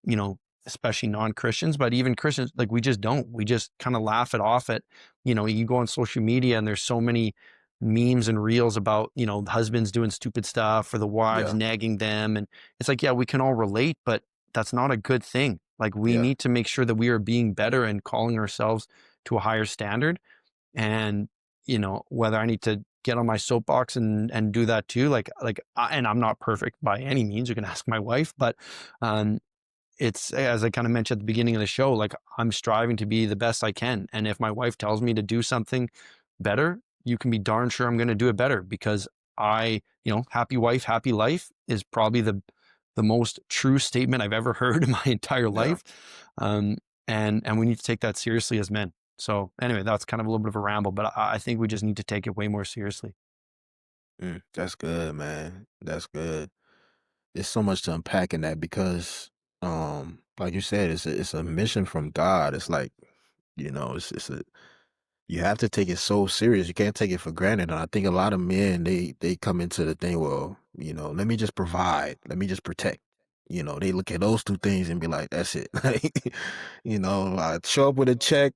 you know, especially non-Christians, but even Christians, like we just don't. We just kind of laugh it off at, you go on social media and there's so many memes and reels about, husbands doing stupid stuff or the wives Yeah. nagging them. And it's like, yeah, we can all relate, but that's not a good thing. Like we Yeah. need to make sure that we are being better and calling ourselves to a higher standard. And, whether I need to get on my soapbox and do that too, and I'm not perfect by any means. You can ask my wife, but, um, it's, as I kind of mentioned at the beginning of the show, like I'm striving to be the best I can. And if my wife tells me to do something better, you can be darn sure I'm going to do it better, because happy wife, happy life is probably the most true statement I've ever heard in my entire Yeah. life. Um, and we need to take that seriously as men. So anyway, that's kind of a little bit of a ramble, but I think we just need to take it way more seriously. That's good, man. That's good. There's so much to unpack in that because, like you said, it's a mission from God. It's like, it's a you have to take it so serious. You can't take it for granted. And I think a lot of men they come into the thing, well, let me just provide, let me just protect. They look at those two things and be like, that's it. Like, I show up with a check.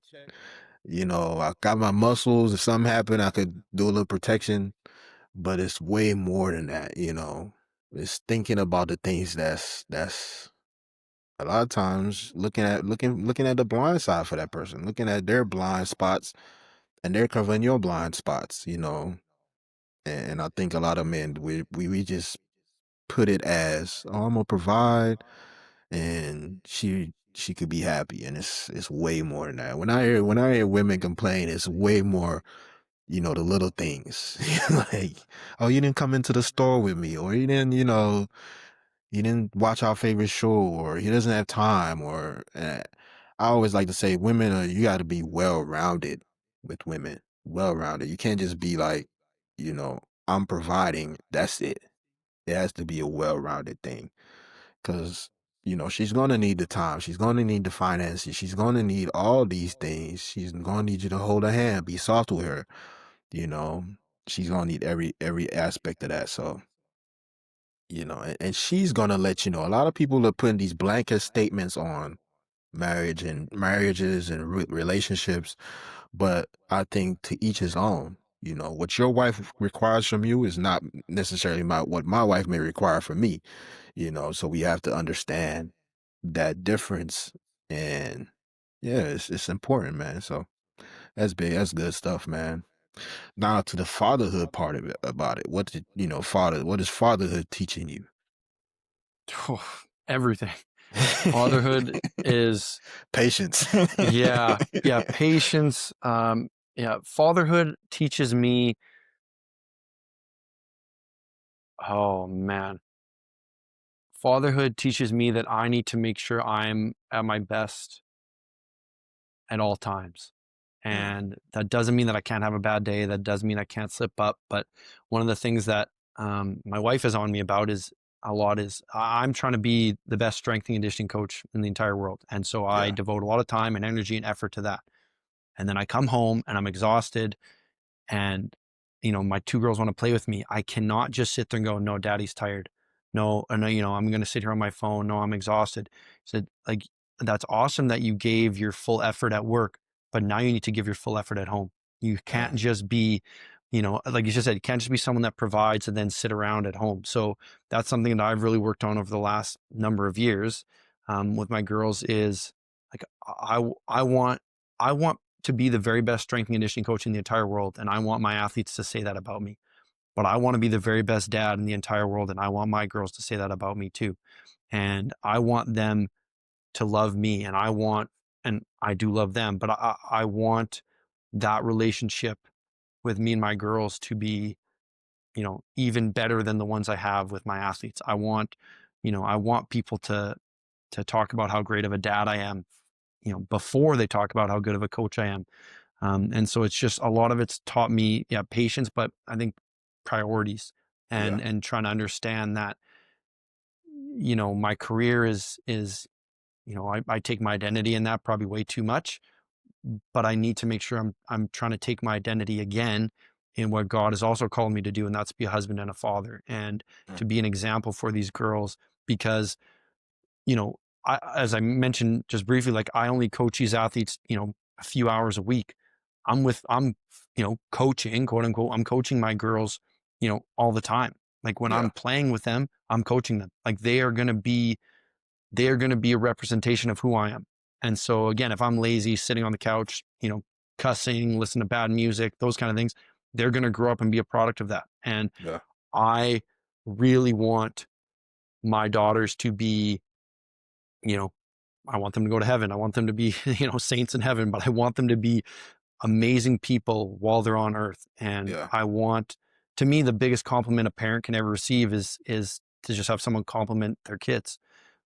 I got my muscles. If something happened, I could do a little protection. But it's way more than that. It's thinking about the things that's a lot of times looking at the blind side for that person, looking at their blind spots, and they're covering your blind spots. And I think a lot of men we just put it as, oh, I'm gonna provide, and she could be happy, and it's way more than that. When I hear women complain, it's way more. The little things. Like, oh, you didn't come into the store with me, or you didn't watch our favorite show, or he doesn't have time, or I always like to say, women you got to be well rounded with women, well rounded. You can't just be like, you know, I'm providing. That's it. It has to be a well rounded thing, because she's gonna need the time, she's gonna need the finances, she's gonna need all these things. She's gonna need you to hold her hand, be soft with her. You know, she's gonna need every aspect of that. So, and she's gonna let you know. A lot of people are putting these blanket statements on marriages and relationships, but I think to each his own. What your wife requires from you is not necessarily what my wife may require from me. So we have to understand that difference, and yeah, it's important, man. So that's big. That's good stuff, man. Now to the fatherhood part of it about it. What is fatherhood teaching you? Everything. Fatherhood is, Patience. yeah, yeah, patience. Yeah, fatherhood teaches me Oh man. Fatherhood teaches me that I need to make sure I'm at my best at all times. Mm, And that doesn't mean that I can't have a bad day. That does mean I can't slip up. But one of the things that my wife is on me about is a lot is I'm trying to be the best strength and conditioning coach in the entire world. And so I yeah, devote a lot of time and energy and effort to that. And then I come home and I'm exhausted and my two girls want to play with me. I cannot just sit there and go, no, daddy's tired. No, no, I'm going to sit here on my phone. No, I'm exhausted. So like, that's awesome that you gave your full effort at work, but now you need to give your full effort at home. You can't mm, just be, like you just said, you can't just be someone that provides and then sit around at home. So that's something that I've really worked on over the last number of years with my girls is like, I want to be the very best strength and conditioning coach in the entire world. And I want my athletes to say that about me. But I want to be the very best dad in the entire world. And I want my girls to say that about me too. And I want them to love me. And I do love them, but I want that relationship with me and my girls to be, even better than the ones I have with my athletes. I want people to talk about how great of a dad I am, before they talk about how good of a coach I am. And so it's just a lot of it's taught me, yeah, patience, but I think priorities yeah, and trying to understand that, my career is, I take my identity in that probably way too much, but I need to make sure I'm trying to take my identity again in what God has also called me to do, and that's be a husband and a father and mm, to be an example for these girls because you know, as I mentioned just briefly, like I only coach these athletes, a few hours a week. Coaching, quote unquote, I'm coaching my girls, all the time. Like when yeah, I'm playing with them, I'm coaching them. Like they are going to be a representation of who I am. And so again, if I'm lazy, sitting on the couch, cussing, listen to bad music, those kind of things, they're going to grow up and be a product of that. And yeah, I really want my daughters to be, you know, I want them to go to heaven. I want them to be, saints in heaven, but I want them to be amazing people while they're on earth. And yeah, to me, the biggest compliment a parent can ever receive is to just have someone compliment their kids.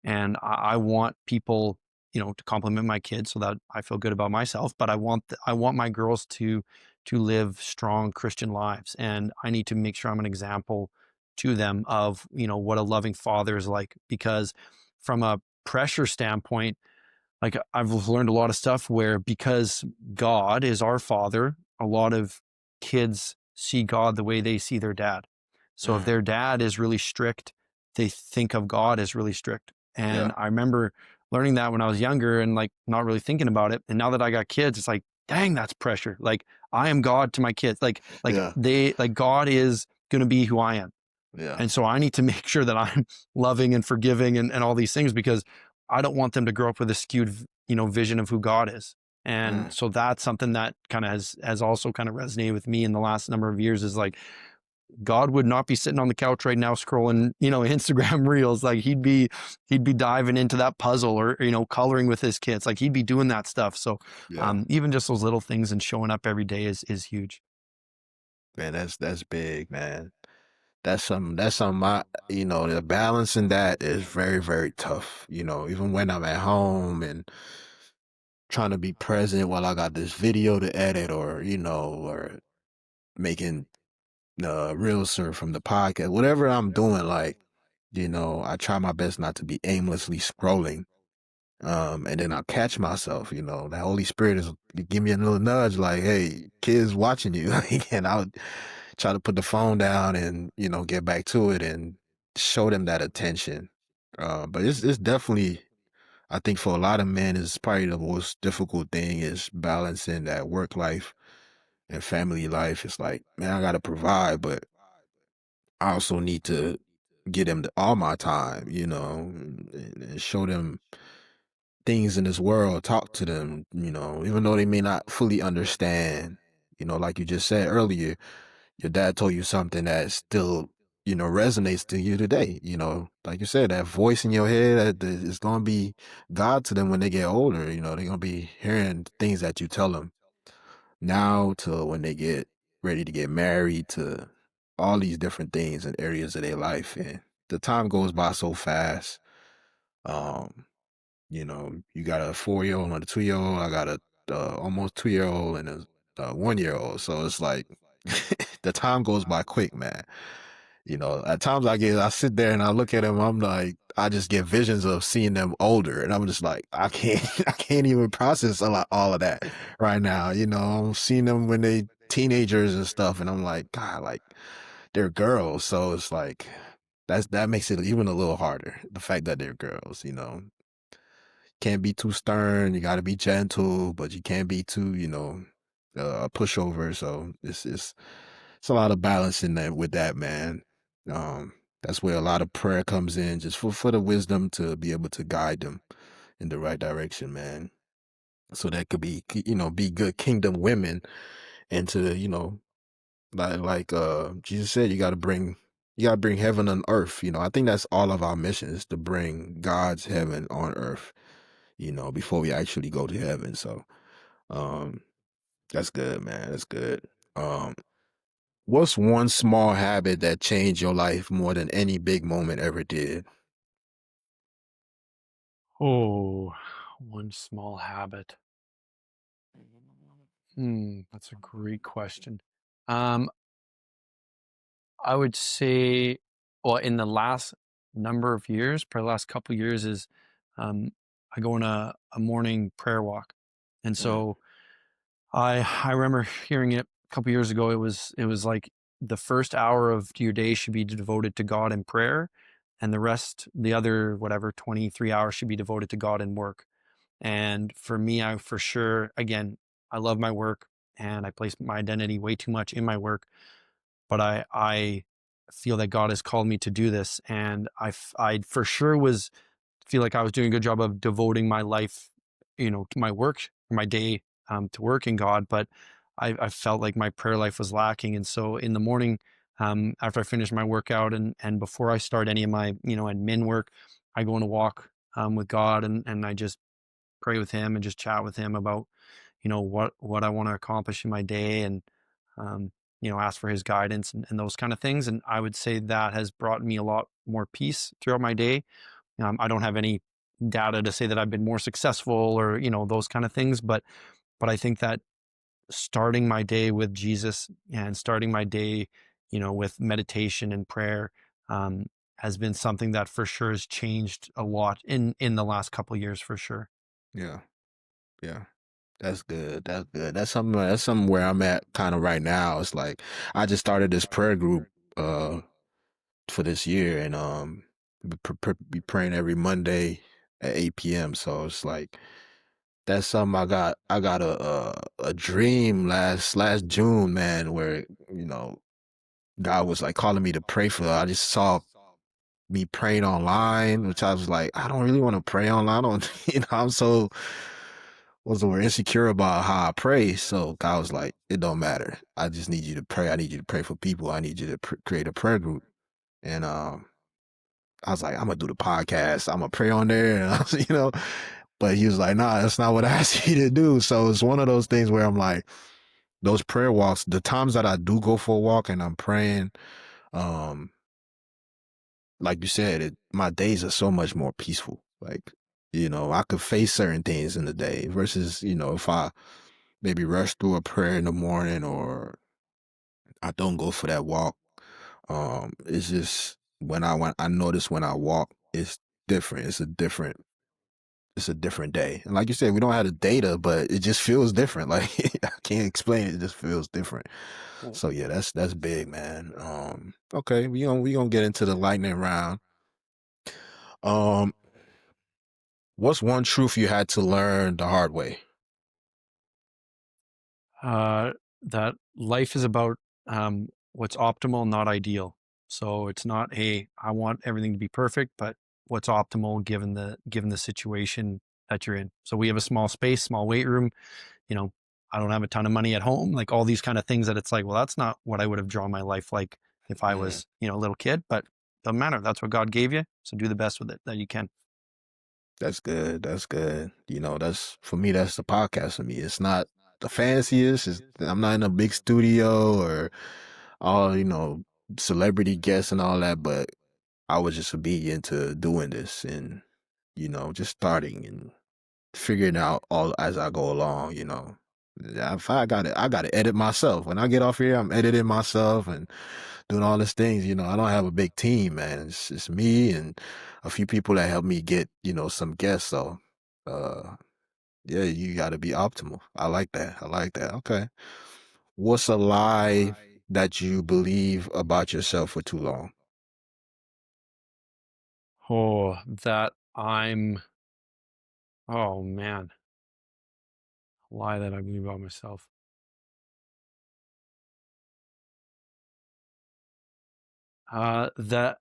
And I want people, to compliment my kids so that I feel good about myself. But I want my girls to live strong Christian lives, and I need to make sure I'm an example to them of what a loving father is like. Because from a pressure standpoint, like I've learned a lot of stuff where because God is our father, a lot of kids see God the way they see their dad. So if mm, their dad is really strict, they think of God as really strict. And yeah, I remember learning that when I was younger and like not really thinking about it. And now that I got kids, it's like, dang, that's pressure. Like I am God to my kids. Like yeah, God is going to be who I am. yeah, And so I need to make sure that I'm loving and forgiving and all these things because I don't want them to grow up with a skewed, vision of who God is. And mm, so that's something that kind of has also kind of resonated with me in the last number of years is like God would not be sitting on the couch right now scrolling, Instagram reels. Like he'd be diving into that puzzle or, coloring with his kids. Like he'd be doing that stuff. So yeah. even just those little things and showing up every day is huge. Man, that's big, man. That's something the balance in that is very, very tough. Even when I'm at home and trying to be present while I got this video to edit or making reels or from the podcast, whatever I'm doing, like, I try my best not to be aimlessly scrolling. And then I'll catch myself, the Holy Spirit is give me a little nudge like, hey, kids watching you. And I'll try to put the phone down and, get back to it and show them that attention. But it's definitely, I think for a lot of men, is probably the most difficult thing is balancing that work life and family life. It's like, man, I gotta provide, but I also need to give them all my time, and show them things in this world, talk to them, even though they may not fully understand. Like you just said earlier, your dad told you something that still, resonates to you today. Like you said, that voice in your head that is going to be God to them when they get older. They're going to be hearing things that you tell them now to when they get ready to get married to all these different things in areas of their life, and the time goes by so fast. Um, you got a 4 year old and a 2 year old. I got a almost 2 year old and a 1 year old. So it's like the time goes by quick, man. At times I sit there and I look at them. I'm like, I just get visions of seeing them older, and I'm just like, I can't, I can't even process all of that right now. I'm seeing them when they teenagers and stuff, and I'm like, God, like they're girls, so it's like that makes it even a little harder. The fact that they're girls, can't be too stern. You got to be gentle, but you can't be too, a pushover. So it's a lot of balance in that with that, man. That's where a lot of prayer comes in, just for the wisdom to be able to guide them in the right direction, man. So that could be, be good kingdom women, and to, like Jesus said, you got to bring heaven on earth. I think that's all of our mission, is to bring God's heaven on earth, before we actually go to heaven. So, um, that's good, man. That's good. Um, what's one small habit that changed your life more than any big moment ever did? Oh, one small habit. That's a great question. Um, I would say, well, in the last number of years, probably the last couple years, is um, I go on a morning prayer walk, and Mm, so I remember hearing it a couple years ago. It was like the first hour of your day should be devoted to God in prayer, and the other whatever 23 hours should be devoted to God in work. And for me, I for sure, again, I love my work and I place my identity way too much in my work, but I feel that God has called me to do this, and I for sure was feel like I was doing a good job of devoting my life, to my work, my day, to working God, but I felt like my prayer life was lacking. And so in the morning, after I finish my workout and before I start any of my, admin work, I go on a walk with God, and I just pray with him and just chat with him about, what I want to accomplish in my day, and um, ask for his guidance and those kind of things. And I would say that has brought me a lot more peace throughout my day. I don't have any data to say that I've been more successful or, those kind of things, but I think that starting my day with Jesus and starting my day, with meditation and prayer, um, has been something that for sure has changed a lot in the last couple of years for sure. yeah, yeah. That's good. That's good. That's something where I'm at kind of right now. It's like I just started this prayer group uh for this year, and be praying every Monday at 8 p.m. So it's like that's something I got a dream last June, man, where God was like calling me to pray for. I just saw me praying online, which I was like, I don't really want to pray online. I don't, I'm so what's the word, insecure about how I pray. So God was like, it don't matter. I just need you to pray. I need you to pray for people. I need you to create a prayer group. And I was like, I'm gonna do the podcast. I'm gonna pray on there, and But he was like, nah, that's not what I asked you to do. So it's one of those things where I'm like, those prayer walks, the times that I do go for a walk and I'm praying, um, like you said, my days are so much more peaceful. Like, I could face certain things in the day versus, if I maybe rush through a prayer in the morning, or I don't go for that walk. It's just when I notice when I walk, it's different. It's a different day. And like you said, we don't have the data, but it just feels different. Like I can't explain it. It just feels different. So yeah, that's big, man. Okay, we gonna get into the lightning round. Um, what's one truth you had to learn the hard way? uh, that life is about what's optimal, not ideal. So it's not, hey, I want everything to be perfect, but what's optimal given the situation that you're in. So we have a small space, small weight room. You know, I don't have a ton of money at home. Like all these kind of things that it's like, well, that's not what I would have drawn my life like if I Mm, was, a little kid. But doesn't matter. That's what God gave you. So do the best with it that you can. that's good. That's good. That's for me. That's the podcast for me. It's not the fanciest. I'm not in a big studio or all. celebrity guests and all that, but I was just obedient to doing this and, just starting and figuring out all as I go along, Yeah, if I gotta edit myself. When I get off here, I'm editing myself and doing all these things. I don't have a big team, man. It's me and a few people that help me get, some guests. So uh yeah, you gotta be optimal. I like that. I like that. Okay. What's a lie that you believe about yourself for too long? Oh, that I'm oh man, a lie that I believe about myself. That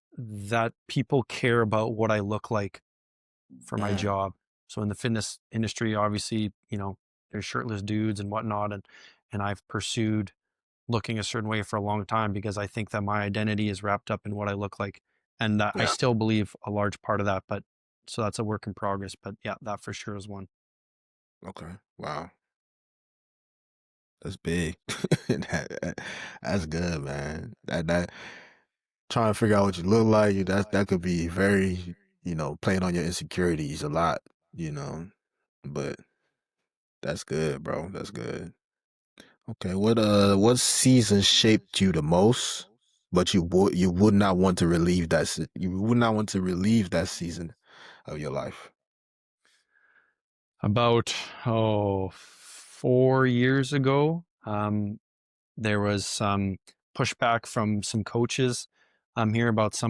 people care about what I look like for my Mm, job. So in the fitness industry, obviously, there's shirtless dudes and whatnot, and I've pursued looking a certain way for a long time because I think that my identity is wrapped up in what I look like, and I yeah. still believe a large part of that. But so that's a work in progress. But yeah, that for sure is one. Okay. Wow. That's big. That's good, man. That trying to figure out what you look like, that could be very, playing on your insecurities a lot, you know. But that's good, bro. That's good. Okay, what season shaped you the most, but you would not want to relieve you would not want to relieve that season of your life? About 4 years ago, there was some pushback from some coaches here about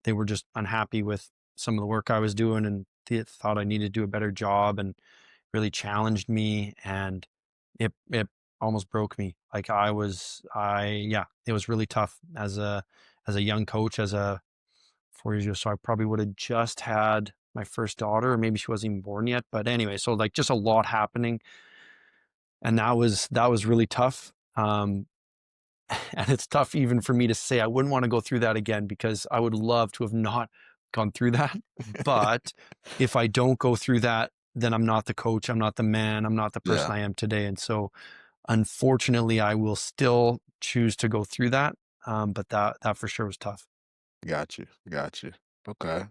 they were just unhappy with some of the work I was doing, and they thought I needed to do a better job, and really challenged me, and it almost broke me. Like yeah, it was really tough as a young coach, as a 4 years ago. So I probably would have just had my first daughter, or maybe she wasn't even born yet. But anyway, so like just a lot happening, and that was really tough. And it's tough even for me to say I wouldn't want to go through that again, because I would love to have not gone through that. But if I don't go through that, then I'm not the coach, I'm not the man, I'm not the person Yeah, I am today. And so unfortunately, I will still choose to go through that. But that for sure was tough. got you, got you. Okay.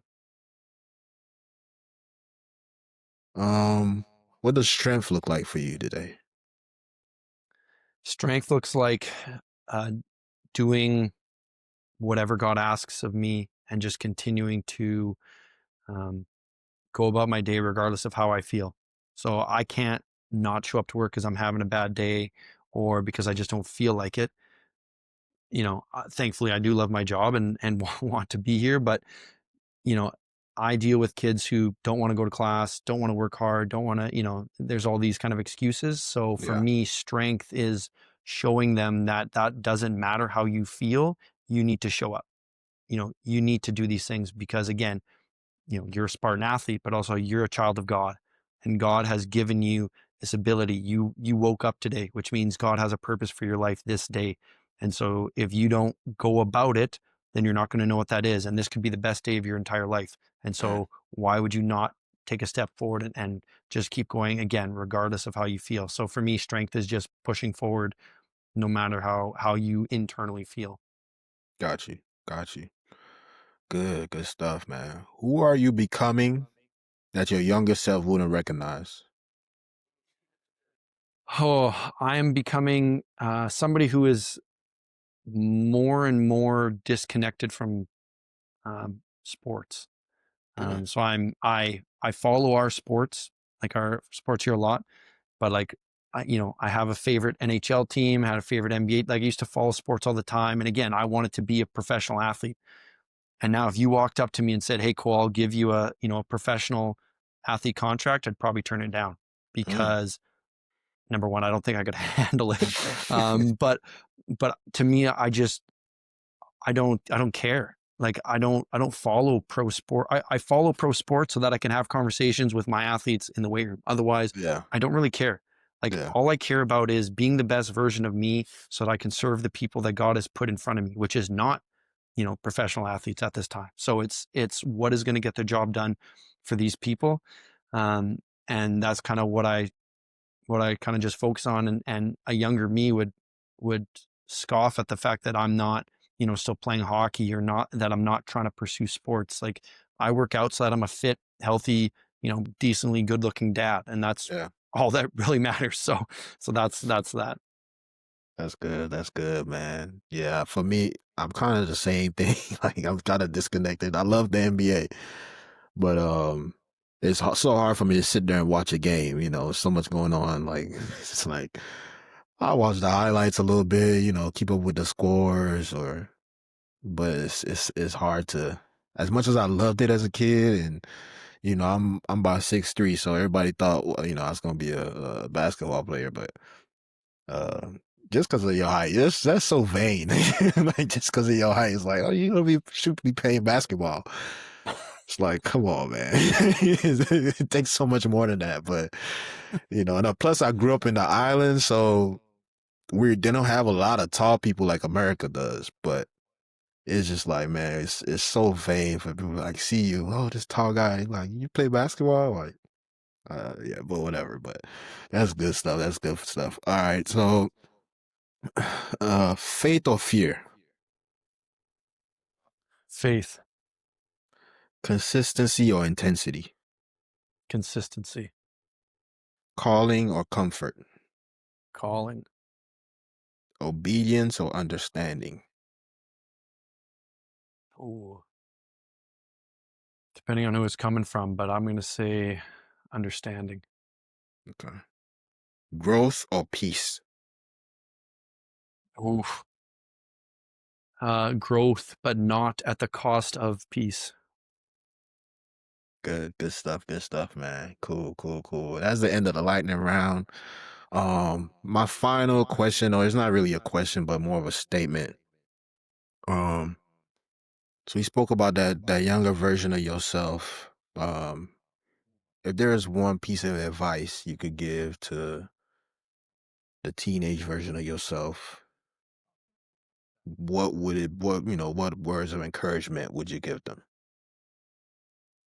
Um, what does strength look like for you today? Strength looks like uh, doing whatever God asks of me, and just continuing to um, go about my day regardless of how I feel. So I can't not show up to work because I'm having a bad day, or because I just don't feel like it. Thankfully I do love my job, and want to be here, but you know, I deal with kids who don't want to go to class, don't want to work hard, don't want to, there's all these kind of excuses. So for Yeah, me, strength is showing them that that doesn't matter how you feel, you need to show up. You need to do these things because, again, you're a Spartan athlete, but also you're a child of God, and God has given you this ability. You woke up today, which means God has a purpose for your life this day. And so if you don't go about it, then you're not going to know what that is. And this could be the best day of your entire life. And man, so why would you not take a step forward, and just keep going, again, regardless of how you feel? So for me, strength is just pushing forward no matter how you internally feel. got you, got you. Good, good stuff, man. Who are you becoming that your younger self wouldn't recognize? Oh, I am becoming somebody who is more and more disconnected from sports. Okay. So I follow our sports, like our sports here, a lot, but like I have a favorite NHL team, had a favorite NBA. Like I used to follow sports all the time, and again, I wanted to be a professional athlete. And now, if you walked up to me and said, "Hey, Cole, I'll give you a professional athlete contract," I'd probably turn it down, Mm. because number one, I don't think I could handle it. But to me, I don't care. Like I don't follow pro sport. I follow pro sport so that I can have conversations with my athletes in the weight room. Otherwise, Yeah, I don't really care. Like yeah, all I care about is being the best version of me so that I can serve the people that God has put in front of me, which is not, professional athletes at this time. So it's what is going to get the job done for these people. Um, and that's kind of what I kind of just focus on, and a younger me would scoff at the fact that I'm not, still playing hockey, or not that I'm not trying to pursue sports. Like, I work out so that I'm a fit, healthy, decently good looking dad. And that's Yeah. all that really matters. So that's that. That's good. That's good, man. Yeah, for me, I'm kind of the same thing. Like I'm kind of disconnected. I love the NBA, but it's so hard for me to sit there and watch a game. So much going on. Like it's like I watch the highlights a little bit. Keep up with the scores, but it's hard to. As much as I loved it as a kid, and I'm about 6'3", so everybody thought well, I was gonna be a basketball player, but uh, just because of your height, that's so vain. Like just because of your height, it's like, oh, you gonna should be playing basketball. It's like, come on, man. It takes so much more than that. But and plus I grew up in the islands, so they don't have a lot of tall people like America does. But it's just like, man, it's so vain for people to, like see you. Oh, this tall guy, like you play basketball, like yeah, but whatever. But that's good stuff. That's good stuff. All right, so faith or fear, Faith, consistency or intensity, consistency, calling or comfort, calling. obedience or understanding. Ooh, depending on who it's coming from, but I'm going to say understanding. Okay. Growth or peace. Ooh, growth, but not at the cost of peace. Good stuff. Good stuff, man. Cool, cool, cool. That's the end of the lightning round. My final question, or it's not really a question, but more of a statement. Um, so we spoke about that younger version of yourself. If there is one piece of advice you could give to the teenage version of yourself, what words of encouragement would you give them?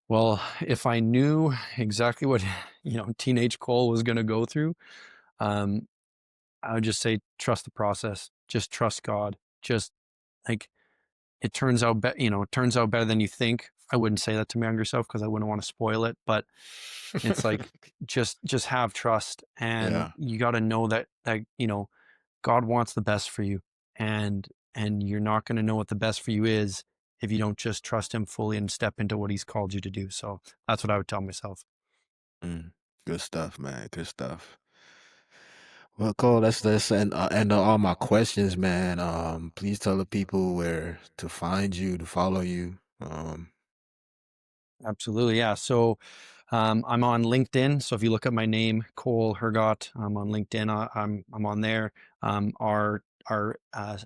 Well, if I knew exactly what, teenage Cole was going to go through, um, I would just say trust the process. Just trust God. Just, like, it turns out better than you think. I wouldn't say that to my younger self because I wouldn't want to spoil it, but it's like, just have trust, and Yeah. you got to know that God wants the best for you, and you're not going to know what the best for you is if you don't just trust him fully and step into what he's called you to do. So that's what I would tell myself. Mm. Good stuff, man. Good stuff. Well, Cole, that's end all my questions, man. Please tell the people where to find you, to follow you. Absolutely. Yeah. So I'm on LinkedIn. So if you look up my name, Cole Hergott, I'm on LinkedIn. I'm on there. Our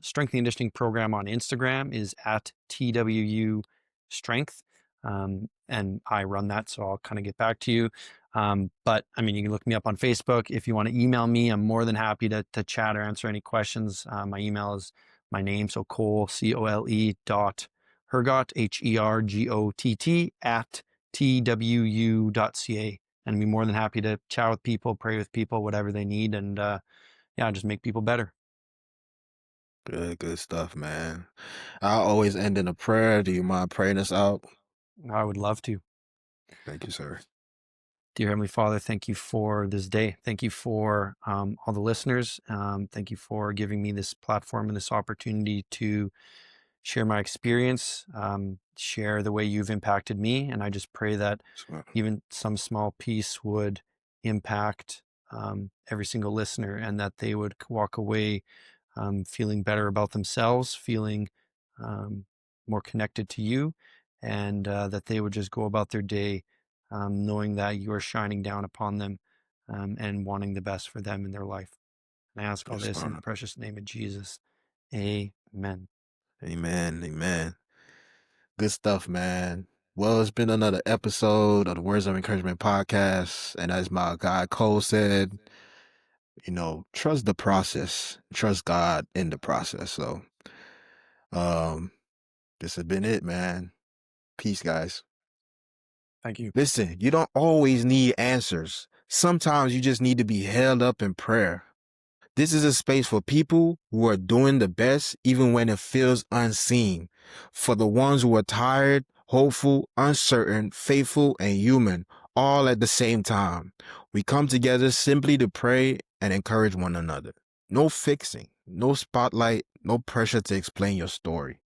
strength and conditioning program on Instagram is at TWU Strength. And I run that, so I'll kind of get back to you. But I mean, you can look me up on Facebook. If you want to email me, I'm more than happy to chat or answer any questions. My email is my name, so Cole, Cole dot Hergott, Hergott at twu.ca. And be more than happy to chat with people, pray with people, whatever they need, and yeah, just make people better. Good stuff, man. I always end in a prayer. Do you mind praying us out? I would love to. Thank you, sir. Dear Heavenly Father, thank you for this day. Thank you for all the listeners. Thank you for giving me this platform and this opportunity to share my experience, share the way you've impacted me. And I just pray that So, even some small piece would impact every single listener, and that they would walk away feeling better about themselves, feeling um, more connected to you, and that they would just go about their day knowing that you are shining down upon them, and wanting the best for them in their life. And I ask all yes, this in the Lord. precious name of Jesus. Amen. Amen. Amen. Good stuff, man. Well, it's been another episode of the Words of Encouragement podcast. And as my guy Cole said, trust the process, trust God in the process. So, um, this has been it, man. Peace, guys. Thank you. Listen, you don't always need answers. Sometimes you just need to be held up in prayer. This is a space for people who are doing the best even when it feels unseen. For the ones who are tired, hopeful, uncertain, faithful, and human, all at the same time. We come together simply to pray and encourage one another. No fixing, no spotlight, no pressure to explain your story.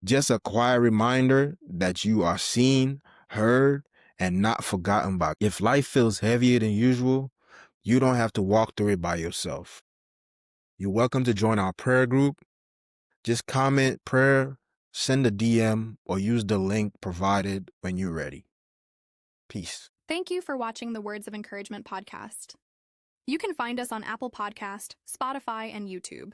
Just a quiet reminder that you are seen, heard, and not forgotten by. If life feels heavier than usual, you don't have to walk through it by yourself. You're welcome to join our prayer group. Just comment prayer, send a DM, or use the link provided when you're ready. Peace. Thank you for watching the Words of Encouragement podcast. You can find us on Apple Podcast, Spotify, and YouTube.